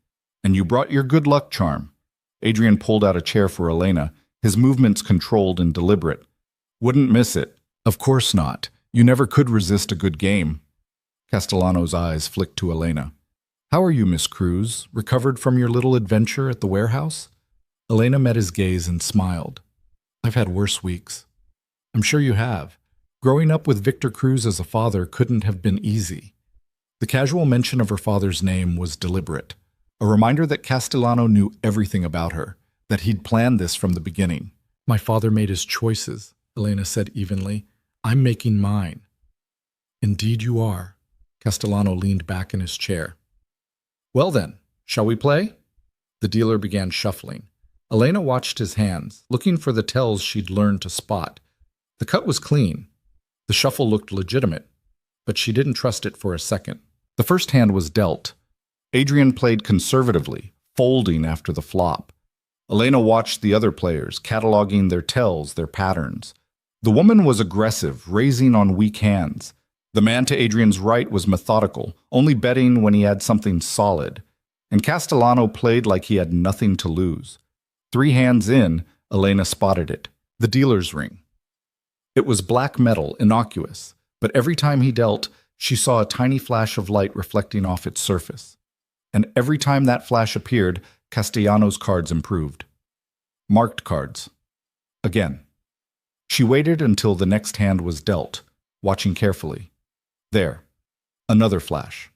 And you brought your good luck charm. Adrian pulled out a chair for Elena, his movements controlled and deliberate. Wouldn't miss it. Of course not. You never could resist a good game. Castellano's eyes flicked to Elena. How are you, Miss Cruz? Recovered from your little adventure at the warehouse? Elena met his gaze and smiled. I've had worse weeks. I'm sure you have. Growing up with Victor Cruz as a father couldn't have been easy. The casual mention of her father's name was deliberate, a reminder that Castellano knew everything about her, that he'd planned this from the beginning. My father made his choices, Elena said evenly. I'm making mine. Indeed you are. Castellano leaned back in his chair. Well then, shall we play? The dealer began shuffling. Elena watched his hands, looking for the tells she'd learned to spot. The cut was clean. The shuffle looked legitimate, but she didn't trust it for a second. The first hand was dealt. Adrian played conservatively, folding after the flop. Elena watched the other players, cataloging their tells, their patterns. The woman was aggressive, raising on weak hands. The man to Adrian's right was methodical, only betting when he had something solid. And Castellano played like he had nothing to lose. 3 hands in, Elena spotted it. The dealer's ring. It was black metal, innocuous. But every time he dealt, she saw a tiny flash of light reflecting off its surface. And every time that flash appeared, Castellano's cards improved. Marked cards. Again. She waited until the next hand was dealt, watching carefully. There. Another flash.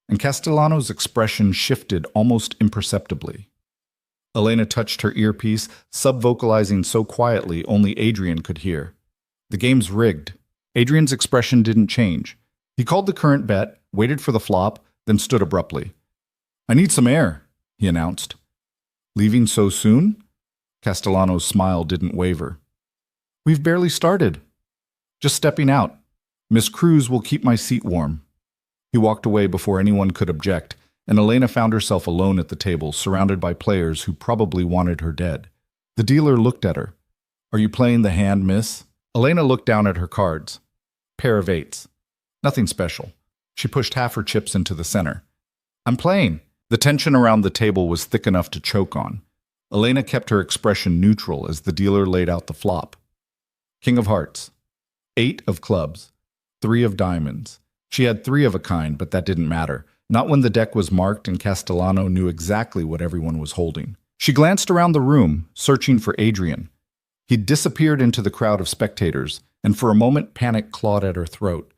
And Castellano's expression shifted almost imperceptibly. Elena touched her earpiece, sub-vocalizing so quietly only Adrian could hear. The game's rigged. Adrian's expression didn't change. He called the current bet, waited for the flop, then stood abruptly. "I need some air," he announced. "Leaving so soon?" Castellano's smile didn't waver. "We've barely started. Just stepping out. Miss Cruz will keep my seat warm." He walked away before anyone could object, and Elena found herself alone at the table, surrounded by players who probably wanted her dead. The dealer looked at her. "Are you playing the hand, miss?" Elena looked down at her cards. Pair of eights. Nothing special. She pushed half her chips into the center. "I'm playing." The tension around the table was thick enough to choke on. Elena kept her expression neutral as the dealer laid out the flop. King of hearts. 8 of clubs. 3 of diamonds. She had 3 of a kind, but that didn't matter. Not when the deck was marked and Castellano knew exactly what everyone was holding. She glanced around the room, searching for Adrian. He'd disappeared into the crowd of spectators, and for a moment panic clawed at her throat.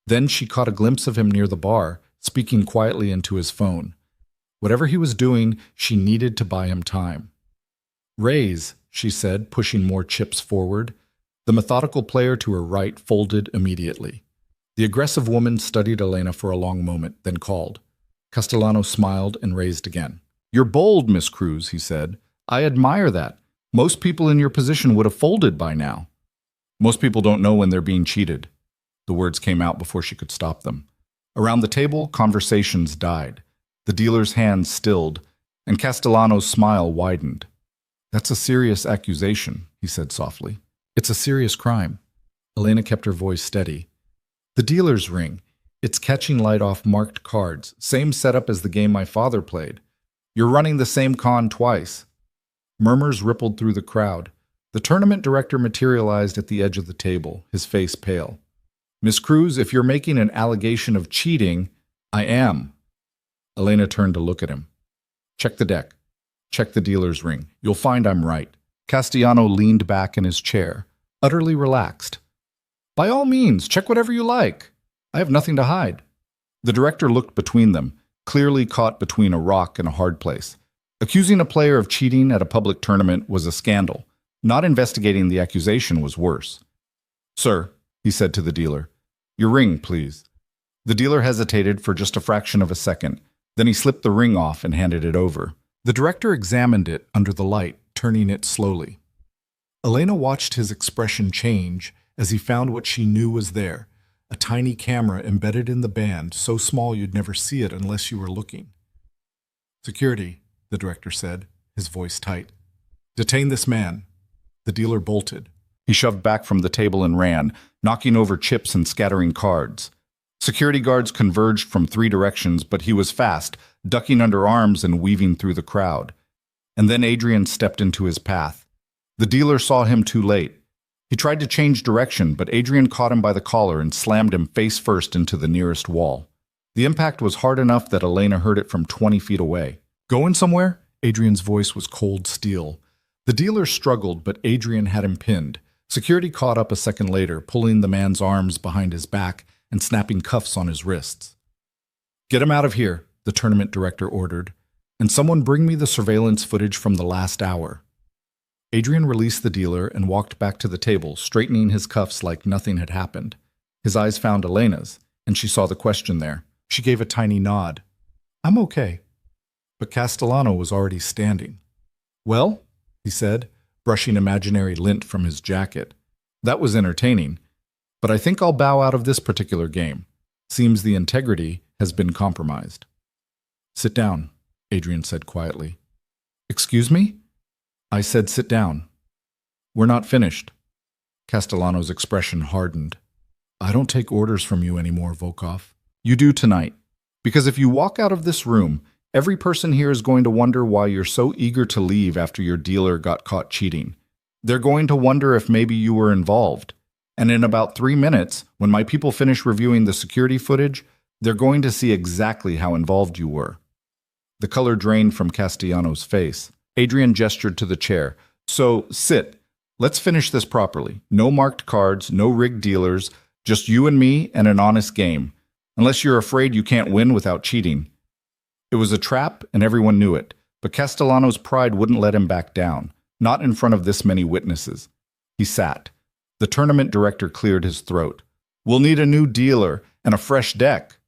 Then she caught a glimpse of him near the bar, speaking quietly into his phone. Whatever he was doing, she needed to buy him time. "Raise," she said, pushing more chips forward. The methodical player to her right folded immediately. The aggressive woman studied Elena for a long moment, then called. Castellano smiled and raised again. "You're bold, Miss Cruz," he said. "I admire that. Most people in your position would have folded by now." "Most people don't know when they're being cheated." The words came out before she could stop them. Around the table, conversations died. The dealer's hands stilled, and Castellano's smile widened. "That's a serious accusation," he said softly. "It's a serious crime." Elena kept her voice steady. "The dealer's ring. It's catching light off marked cards. Same setup as the game my father played. You're running the same con twice." Murmurs rippled through the crowd. The tournament director materialized at the edge of the table, his face pale. "Miss Cruz, if you're making an allegation of cheating..." "I am." Elena turned to look at him. "Check the deck. Check the dealer's ring. You'll find I'm right." Castellano leaned back in his chair, utterly relaxed. "By all means, check whatever you like. I have nothing to hide." The director looked between them, clearly caught between a rock and a hard place. Accusing a player of cheating at a public tournament was a scandal. Not investigating the accusation was worse. "Sir," he said to the dealer, "your ring, please." The dealer hesitated for just a fraction of a second. Then he slipped the ring off and handed it over. The director examined it under the light, turning it slowly. Elena watched his expression change as he found what she knew was there, a tiny camera embedded in the band, so small you'd never see it unless you were looking. "Security," the director said, his voice tight. "Detain this man." The dealer bolted. He shoved back from the table and ran, knocking over chips and scattering cards. Security guards converged from 3 directions, but he was fast, ducking under arms and weaving through the crowd. And then Adrian stepped into his path. The dealer saw him too late. He tried to change direction, but Adrian caught him by the collar and slammed him face first into the nearest wall. The impact was hard enough that Elena heard it from 20 feet away. "Going somewhere?" Adrian's voice was cold steel. The dealer struggled, but Adrian had him pinned. Security caught up a second later, pulling the man's arms behind his back and snapping cuffs on his wrists. "Get him out of here," the tournament director ordered, "and someone bring me the surveillance footage from the last hour." Adrian released the dealer and walked back to the table, straightening his cuffs like nothing had happened. His eyes found Elena's, and she saw the question there. She gave a tiny nod. "I'm okay." But Castellano was already standing. "Well," he said, brushing imaginary lint from his jacket. "That was entertaining, but I think I'll bow out of this particular game. Seems the integrity has been compromised." "Sit down," Adrian said quietly. "Excuse me?" "I said sit down." "We're not finished." Castellano's expression hardened. "I don't take orders from you anymore, Volkov. You do tonight. Because if you walk out of this room, every person here is going to wonder why you're so eager to leave after your dealer got caught cheating. They're going to wonder if maybe you were involved. And in about 3 minutes, when my people finish reviewing the security footage, they're going to see exactly how involved you were." The color drained from Castellano's face. Adrian gestured to the chair. "So, sit. Let's finish this properly. No marked cards, no rigged dealers, just you and me and an honest game. Unless you're afraid you can't win without cheating." It was a trap, and everyone knew it, but Castellano's pride wouldn't let him back down, not in front of this many witnesses. He sat. The tournament director cleared his throat. "We'll need a new dealer and a fresh deck."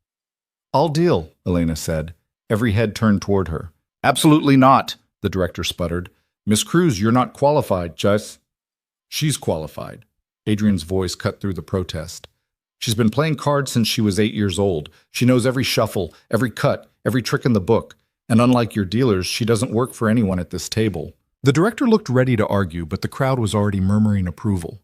"I'll deal," Elena said. Every head turned toward her. "Absolutely not," the director sputtered. "Miss Cruz, you're not qualified, just—" "She's qualified." Adrian's voice cut through the protest. "She's been playing cards since she was 8 years old. She knows every shuffle, every cut, every trick in the book. And unlike your dealers, she doesn't work for anyone at this table." The director looked ready to argue, but the crowd was already murmuring approval.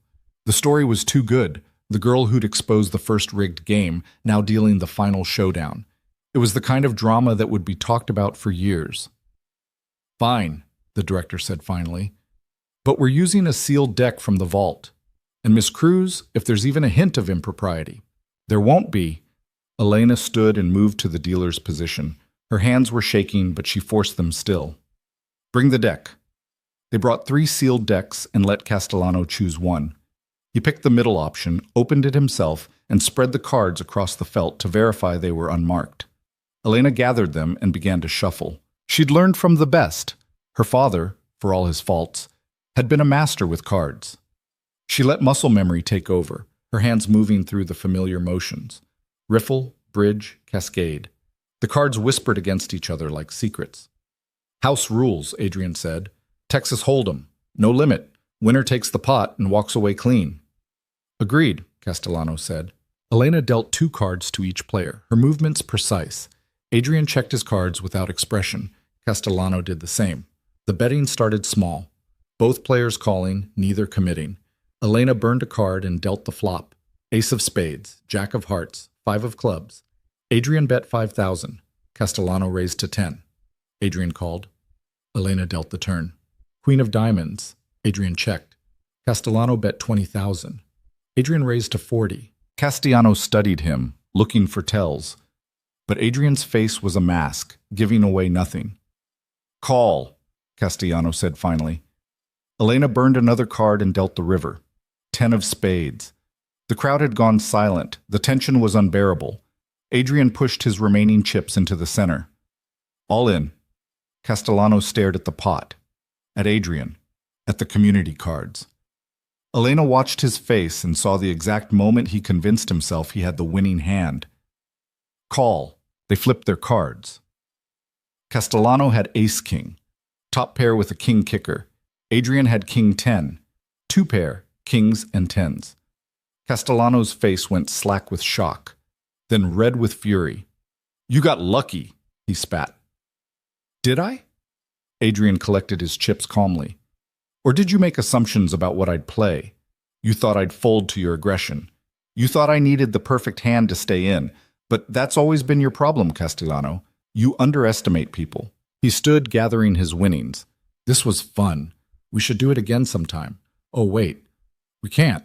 The story was too good. The girl who'd exposed the first rigged game, now dealing the final showdown. It was the kind of drama that would be talked about for years. "Fine," the director said finally. "But we're using a sealed deck from the vault. And Miss Cruz, if there's even a hint of impropriety—" "There won't be." Elena stood and moved to the dealer's position. Her hands were shaking, but she forced them still. "Bring the deck." They brought 3 sealed decks and let Castellano choose one. He picked the middle option, opened it himself, and spread the cards across the felt to verify they were unmarked. Elena gathered them and began to shuffle. She'd learned from the best. Her father, for all his faults, had been a master with cards. She let muscle memory take over, her hands moving through the familiar motions. Riffle, bridge, cascade. The cards whispered against each other like secrets. "House rules," Adrian said. "Texas Hold'em. No limit. Winner takes the pot and walks away clean." "Agreed," Castellano said. Elena dealt 2 cards to each player, her movements precise. Adrian checked his cards without expression. Castellano did the same. The betting started small. Both players calling, neither committing. Elena burned a card and dealt the flop. Ace of spades, jack of hearts, 5 of clubs. Adrian bet 5,000. Castellano raised to 10. Adrian called. Elena dealt the turn. Queen of diamonds. Adrian checked. Castellano bet 20,000. Adrian raised to 40. Castellano studied him, looking for tells. But Adrian's face was a mask, giving away nothing. "Call," Castellano said finally. Elena burned another card and dealt the river. 10 of spades. The crowd had gone silent. The tension was unbearable. Adrian pushed his remaining chips into the center. "All in." Castellano stared at the pot, at Adrian, at the community cards. Elena watched his face and saw the exact moment he convinced himself he had the winning hand. "Call." They flipped their cards. Castellano had ace-king, top pair with a king kicker. Adrian had king-10, 2 pair, kings and tens. Castellano's face went slack with shock, then red with fury. "You got lucky," he spat. "Did I?" Adrian collected his chips calmly. "Or did you make assumptions about what I'd play? You thought I'd fold to your aggression. You thought I needed the perfect hand to stay in. But that's always been your problem, Castellano. You underestimate people." He stood gathering his winnings. "This was fun. We should do it again sometime. Oh, wait. We can't.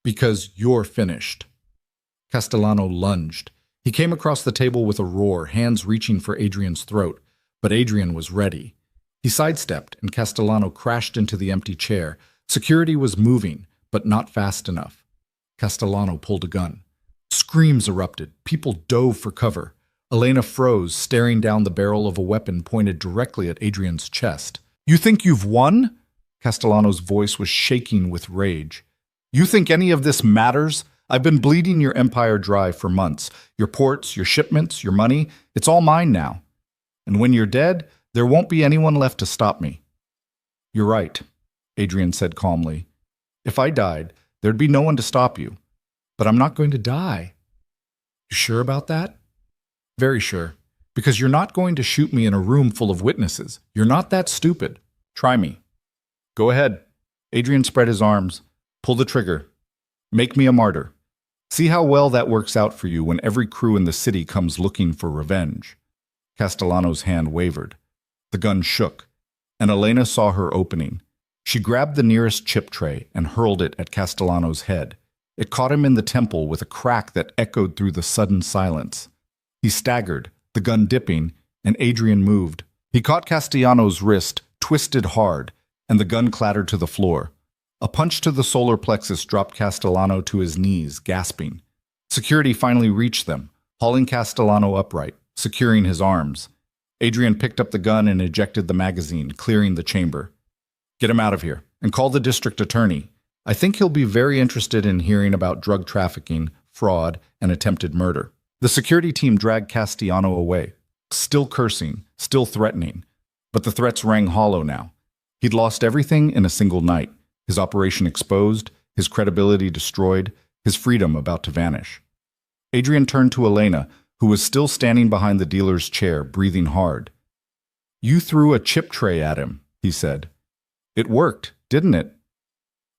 Because you're finished." Castellano lunged. He came across the table with a roar, hands reaching for Adrian's throat. But Adrian was ready. He sidestepped, and Castellano crashed into the empty chair. Security was moving, but not fast enough. Castellano pulled a gun. Screams erupted. People dove for cover. Elena froze, staring down the barrel of a weapon pointed directly at Adrian's chest. "You think you've won?" Castellano's voice was shaking with rage. "You think any of this matters? I've been bleeding your empire dry for months. Your ports, your shipments, your money, it's all mine now. And when you're dead, there won't be anyone left to stop me." "You're right," Adrian said calmly. "If I died, there'd be no one to stop you. But I'm not going to die." "You sure about that?" "Very sure. Because you're not going to shoot me in a room full of witnesses. You're not that stupid. Try me." "Go ahead." Adrian spread his arms. "Pull the trigger. Make me a martyr. See how well that works out for you when every crew in the city comes looking for revenge." Castellano's hand wavered. The gun shook, and Elena saw her opening. She grabbed the nearest chip tray and hurled it at Castellano's head. It caught him in the temple with a crack that echoed through the sudden silence. He staggered, the gun dipping, and Adrian moved. He caught Castellano's wrist, twisted hard, and the gun clattered to the floor. A punch to the solar plexus dropped Castellano to his knees, gasping. Security finally reached them, hauling Castellano upright, securing his arms. Adrian picked up the gun and ejected the magazine, clearing the chamber. Get him out of here, and call the district attorney. I think he'll be very interested in hearing about drug trafficking, fraud, and attempted murder. The security team dragged Castellano away, still cursing, still threatening. But the threats rang hollow now. He'd lost everything in a single night. His operation exposed, his credibility destroyed, his freedom about to vanish. Adrian turned to Elena, who was still standing behind the dealer's chair, breathing hard. You threw a chip tray at him, he said. It worked, didn't it?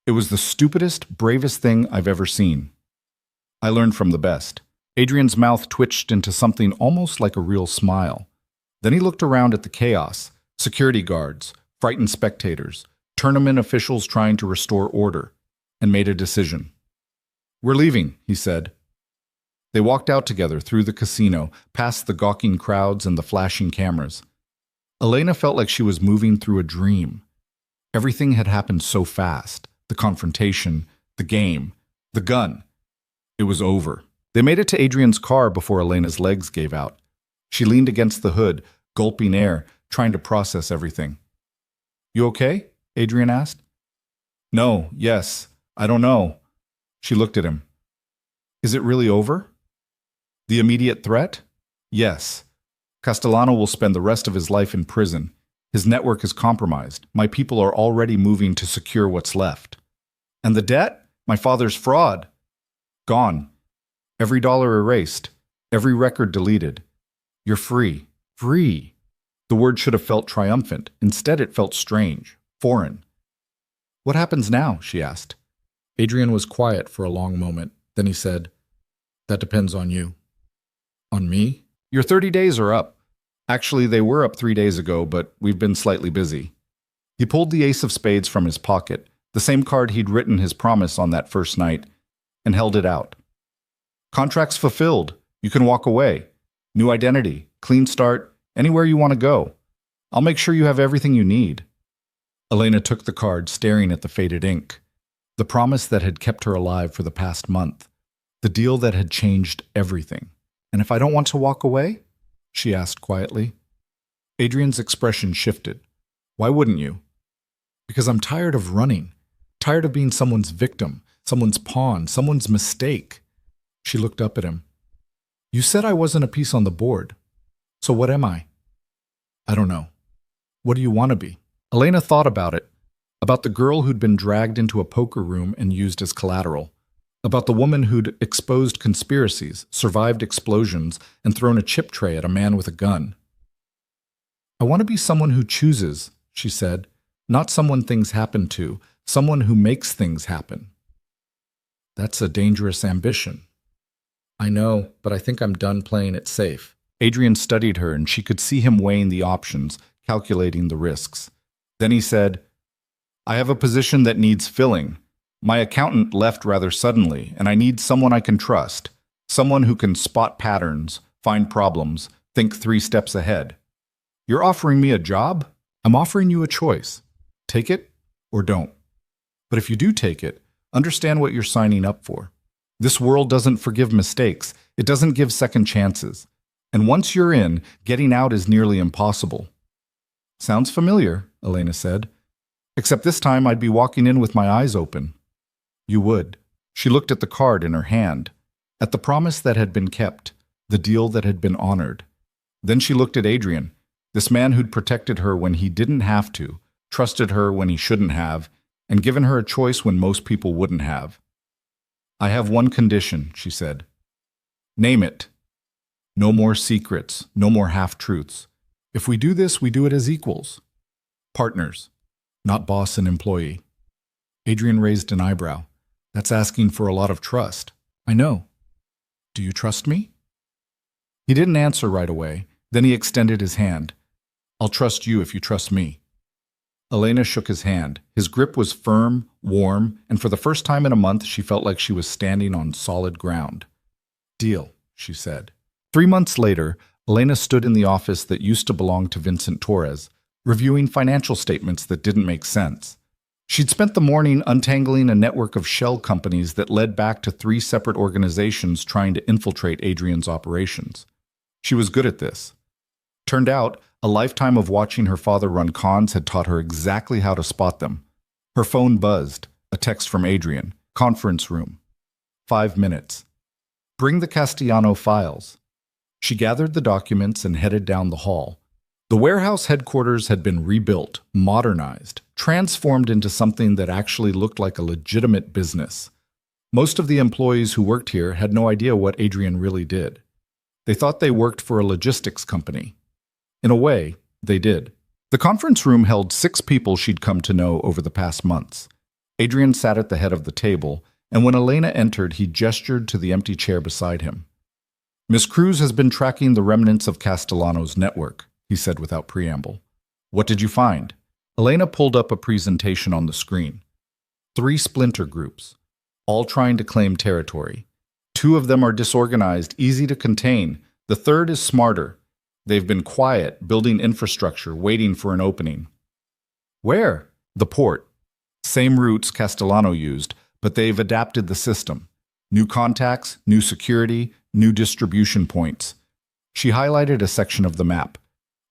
It was the stupidest, bravest thing I've ever seen. I learned from the best. Adrian's mouth twitched into something almost like a real smile. Then he looked around at the chaos, security guards, frightened spectators, tournament officials trying to restore order, and made a decision. We're leaving, he said. They walked out together through the casino, past the gawking crowds and the flashing cameras. Elena felt like she was moving through a dream. Everything had happened so fast. The confrontation, the game, the gun. It was over. They made it to Adrian's car before Elena's legs gave out. She leaned against the hood, gulping air, trying to process everything. You okay? Adrian asked. No, yes, I don't know. She looked at him. Is it really over? The immediate threat? Yes. Castellano will spend the rest of his life in prison. His network is compromised. My people are already moving to secure what's left. And the debt? My father's fraud. Gone. Every dollar erased. Every record deleted. You're free. Free. The word should have felt triumphant. Instead, it felt strange, foreign. What happens now? She asked. Adrian was quiet for a long moment. Then he said, That depends on you. On me? Your 30 days are up. Actually, they were up 3 days ago, but we've been slightly busy. He pulled the ace of spades from his pocket, the same card he'd written his promise on that first night, and held it out. Contract's fulfilled. You can walk away. New identity, clean start, anywhere you want to go. I'll make sure you have everything you need. Elena took the card, staring at the faded ink. The promise that had kept her alive for the past month. The deal that had changed everything. And if I don't want to walk away? She asked quietly. Adrian's expression shifted. Why wouldn't you? Because I'm tired of running. Tired of being someone's victim, someone's pawn, someone's mistake. She looked up at him. You said I wasn't a piece on the board. So what am I? I don't know. What do you want to be? Elena thought about it. About the girl who'd been dragged into a poker room and used as collateral. About the woman who'd exposed conspiracies, survived explosions, and thrown a chip tray at a man with a gun. I want to be someone who chooses, she said, not someone things happen to, someone who makes things happen. That's a dangerous ambition. I know, but I think I'm done playing it safe. Adrian studied her, and she could see him weighing the options, calculating the risks. Then he said, I have a position that needs filling. My accountant left rather suddenly, and I need someone I can trust, someone who can spot patterns, find problems, think 3 steps ahead. You're offering me a job? I'm offering you a choice. Take it or don't. But if you do take it, understand what you're signing up for. This world doesn't forgive mistakes. It doesn't give second chances. And once you're in, getting out is nearly impossible. Sounds familiar, Elena said. Except this time I'd be walking in with my eyes open. You would. She looked at the card in her hand, at the promise that had been kept, the deal that had been honored. Then she looked at Adrian, this man who'd protected her when he didn't have to, trusted her when he shouldn't have, and given her a choice when most people wouldn't have. I have one condition, she said. Name it. No more secrets, no more half-truths. If we do this, we do it as equals. Partners, not boss and employee. Adrian raised an eyebrow. That's asking for a lot of trust. I know. Do you trust me? He didn't answer right away. Then he extended his hand. I'll trust you if you trust me. Elena shook his hand. His grip was firm, warm, and for the first time in a month, she felt like she was standing on solid ground. "Deal," she said. 3 months later, Elena stood in the office that used to belong to Vincent Torres, reviewing financial statements that didn't make sense. She'd spent the morning untangling a network of shell companies that led back to 3 separate organizations trying to infiltrate Adrian's operations. She was good at this. Turned out, a lifetime of watching her father run cons had taught her exactly how to spot them. Her phone buzzed. A text from Adrian. Conference room. 5 minutes. Bring the Castellano files. She gathered the documents and headed down the hall. The warehouse headquarters had been rebuilt, modernized, transformed into something that actually looked like a legitimate business. Most of the employees who worked here had no idea what Adrian really did. They thought they worked for a logistics company. In a way, they did. The conference room held 6 people she'd come to know over the past months. Adrian sat at the head of the table, and when Elena entered, he gestured to the empty chair beside him. "Miss Cruz has been tracking the remnants of Castellano's network," he said without preamble. "What did you find?" Elena pulled up a presentation on the screen. 3 splinter groups, all trying to claim territory. 2 of them are disorganized, easy to contain. The third is smarter. They've been quiet, building infrastructure, waiting for an opening. "Where?" "The port. Same routes Castellano used, but they've adapted the system. New contacts, new security, new distribution points." She highlighted a section of the map.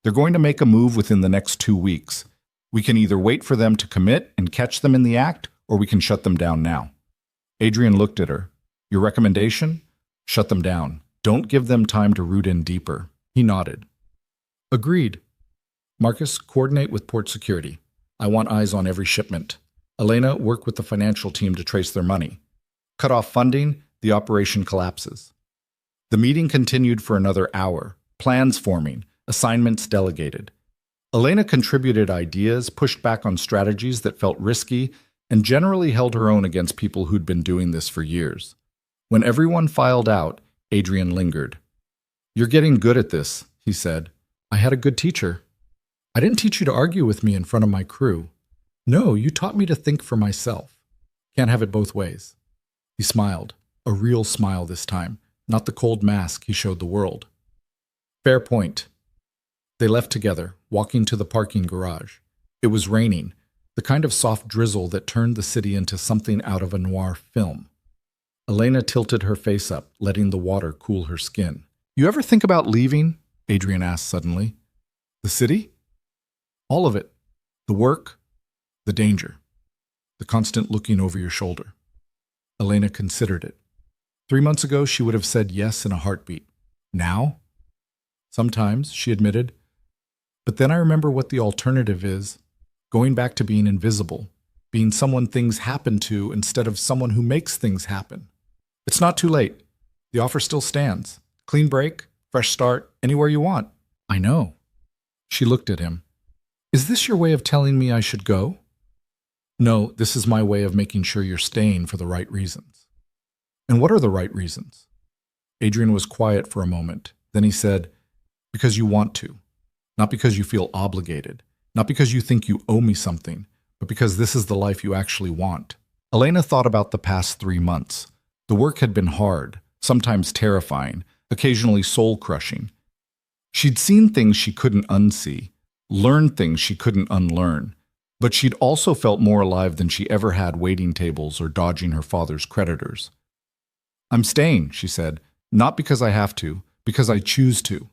"They're going to make a move within the next 2 weeks. We can either wait for them to commit and catch them in the act, or we can shut them down now." Adrian looked at her. "Your recommendation? Shut them down. Don't give them time to root in deeper." He nodded. "Agreed. Marcus, coordinate with port security. I want eyes on every shipment. Elena, work with the financial team to trace their money. Cut off funding, the operation collapses." The meeting continued for another hour, plans forming, assignments delegated. Elena contributed ideas, pushed back on strategies that felt risky, and generally held her own against people who'd been doing this for years. When everyone filed out, Adrian lingered. "You're getting good at this," he said. "I had a good teacher." "I didn't teach you to argue with me in front of my crew. No, you taught me to think for myself. Can't have it both ways." He smiled, a real smile this time, not the cold mask he showed the world. "Fair point." They left together, walking to the parking garage. It was raining, the kind of soft drizzle that turned the city into something out of a noir film. Elena tilted her face up, letting the water cool her skin. "You ever think about leaving?" Adrian asked suddenly. "The city?" "All of it. The work, the danger, the constant looking over your shoulder." Elena considered it. 3 months ago, she would have said yes in a heartbeat. Now? Sometimes, she admitted. But then I remember what the alternative is. Going back to being invisible, being someone things happen to instead of someone who makes things happen. It's not too late. The offer still stands. Clean break, fresh start, anywhere you want. I know. She looked at him. Is this your way of telling me I should go? No, this is my way of making sure you're staying for the right reasons. And what are the right reasons? Adrian was quiet for a moment. Then he said, because you want to. Not because you feel obligated. Not because you think you owe me something, but because this is the life you actually want. Elena thought about the past 3 months. The work had been hard, sometimes terrifying, occasionally soul-crushing. She'd seen things she couldn't unsee, learned things she couldn't unlearn, but she'd also felt more alive than she ever had waiting tables or dodging her father's creditors. I'm staying, she said, not because I have to, because I choose to.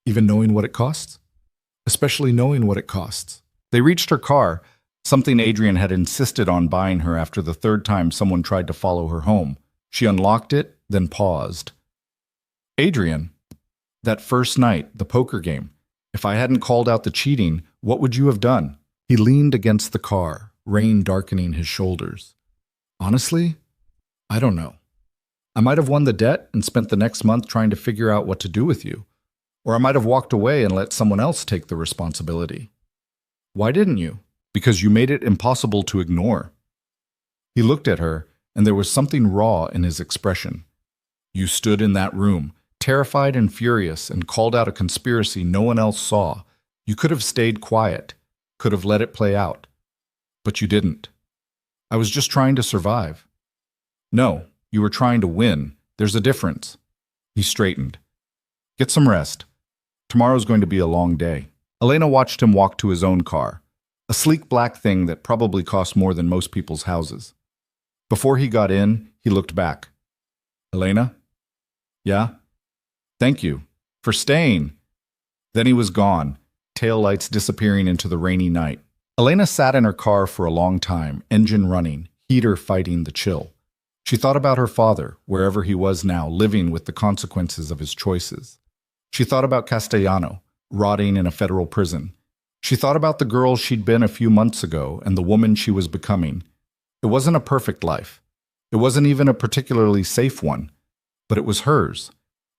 Even knowing what it costs? Especially knowing what it costs. They reached her car, something Adrian had insisted on buying her after the 3rd time someone tried to follow her home. She unlocked it, then paused. Adrian, that first night, the poker game, if I hadn't called out the cheating, what would you have done? He leaned against the car, rain darkening his shoulders. Honestly, I don't know. I might have won the debt and spent the next month trying to figure out what to do with you. Or I might have walked away and let someone else take the responsibility. Why didn't you? Because you made it impossible to ignore. He looked at her, and there was something raw in his expression. You stood in that room, terrified and furious, and called out a conspiracy no one else saw. You could have stayed quiet. could have let it play out. But you didn't. I was just trying to survive. No, you were trying to win. There's a difference. He straightened. Get some rest. Tomorrow's going to be a long day. Elena watched him walk to his own car, a sleek black thing that probably cost more than most people's houses. Before he got in, he looked back. Elena? Yeah? Thank you. For staying. Then he was gone, taillights disappearing into the rainy night. Elena sat in her car for a long time, engine running, heater fighting the chill. She thought about her father, wherever he was now, living with the consequences of his choices. She thought about Castellano, rotting in a federal prison. She thought about the girl she'd been a few months ago and the woman she was becoming. It wasn't a perfect life. It wasn't even a particularly safe one, but it was hers.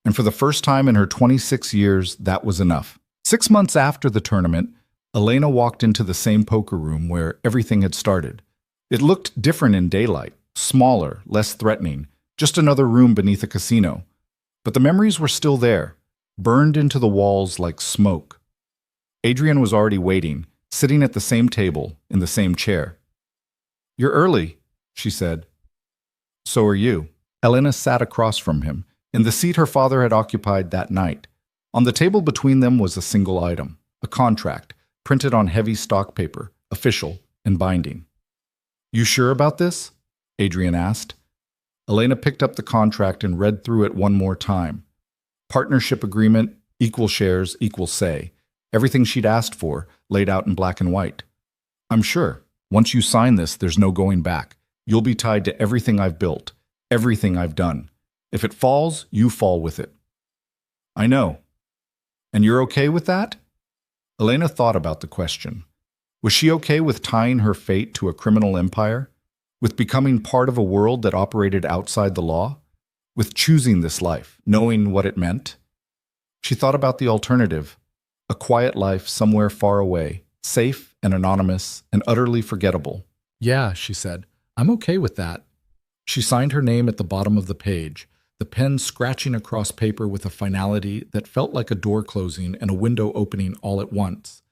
And for the first time in her 26 years, that was enough. 6 months after the tournament, Elena walked into the same poker room where everything had started. It looked different in daylight, smaller, less threatening, just another room beneath a casino. But the memories were still there, burned into the walls like smoke. Adrian was already waiting, sitting at the same table, in the same chair. You're early, she said. So are you. Elena sat across from him, in the seat her father had occupied that night. On the table between them was a single item, a contract, printed on heavy stock paper, official and binding. You sure about this? Adrian asked. Elena picked up the contract and read through it one more time. Partnership agreement, equal shares, equal say. Everything she'd asked for, laid out in black and white. I'm sure. Once you sign this, there's no going back. You'll be tied to everything I've built, everything I've done. If it falls, you fall with it. I know. And you're okay with that? Elena thought about the question. Was she okay with tying her fate to a criminal empire? With becoming part of a world that operated outside the law? With choosing this life, knowing what it meant? She thought about the alternative, a quiet life somewhere far away, safe and anonymous and utterly forgettable. Yeah, she said, I'm okay with that. She signed her name at the bottom of the page, the pen scratching across paper with a finality that felt like a door closing and a window opening all at once.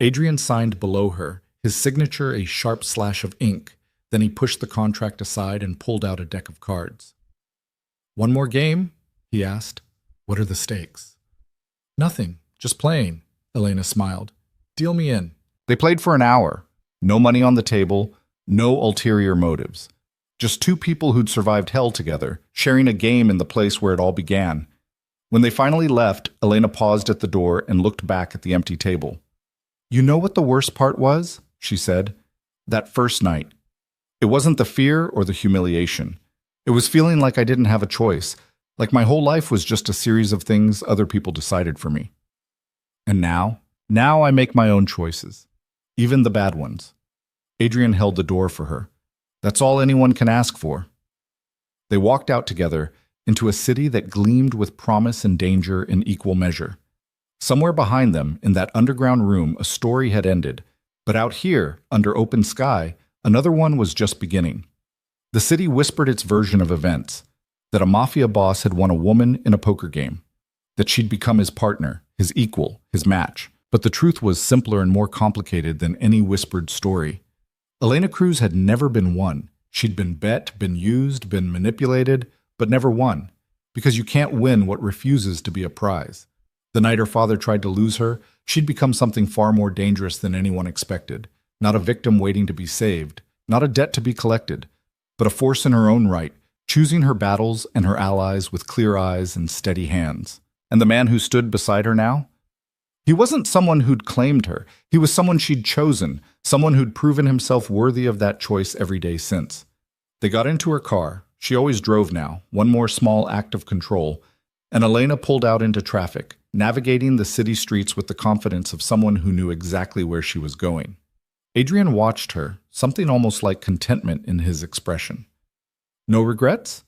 Adrian signed below her, his signature a sharp slash of ink. Then he pushed the contract aside and pulled out a deck of cards. One more game? He asked. What are the stakes? Nothing, just playing, Elena smiled. Deal me in. They played for an hour. No money on the table, no ulterior motives. Just two people who'd survived hell together, sharing a game in the place where it all began. When they finally left, Elena paused at the door and looked back at the empty table. You know what the worst part was? She said. That first night. It wasn't the fear or the humiliation. It was feeling like I didn't have a choice, like my whole life was just a series of things other people decided for me. And now I make my own choices, even the bad ones. Adrian held the door for her. That's all anyone can ask for. They walked out together into a city that gleamed with promise and danger in equal measure. Somewhere behind them, in that underground room, a story had ended, but out here, under open sky, another one was just beginning. The city whispered its version of events, that a mafia boss had won a woman in a poker game, that she'd become his partner, his equal, his match. But the truth was simpler and more complicated than any whispered story. Elena Cruz had never been won. She'd been bet, been used, been manipulated, but never won, because you can't win what refuses to be a prize. The night her father tried to lose her, she'd become something far more dangerous than anyone expected. Not a victim waiting to be saved, not a debt to be collected, but a force in her own right, choosing her battles and her allies with clear eyes and steady hands. And the man who stood beside her now? He wasn't someone who'd claimed her. He was someone she'd chosen, someone who'd proven himself worthy of that choice every day since. They got into her car. She always drove now, one more small act of control, and Elena pulled out into traffic, navigating the city streets with the confidence of someone who knew exactly where she was going. Adrian watched her, something almost like contentment in his expression. No regrets?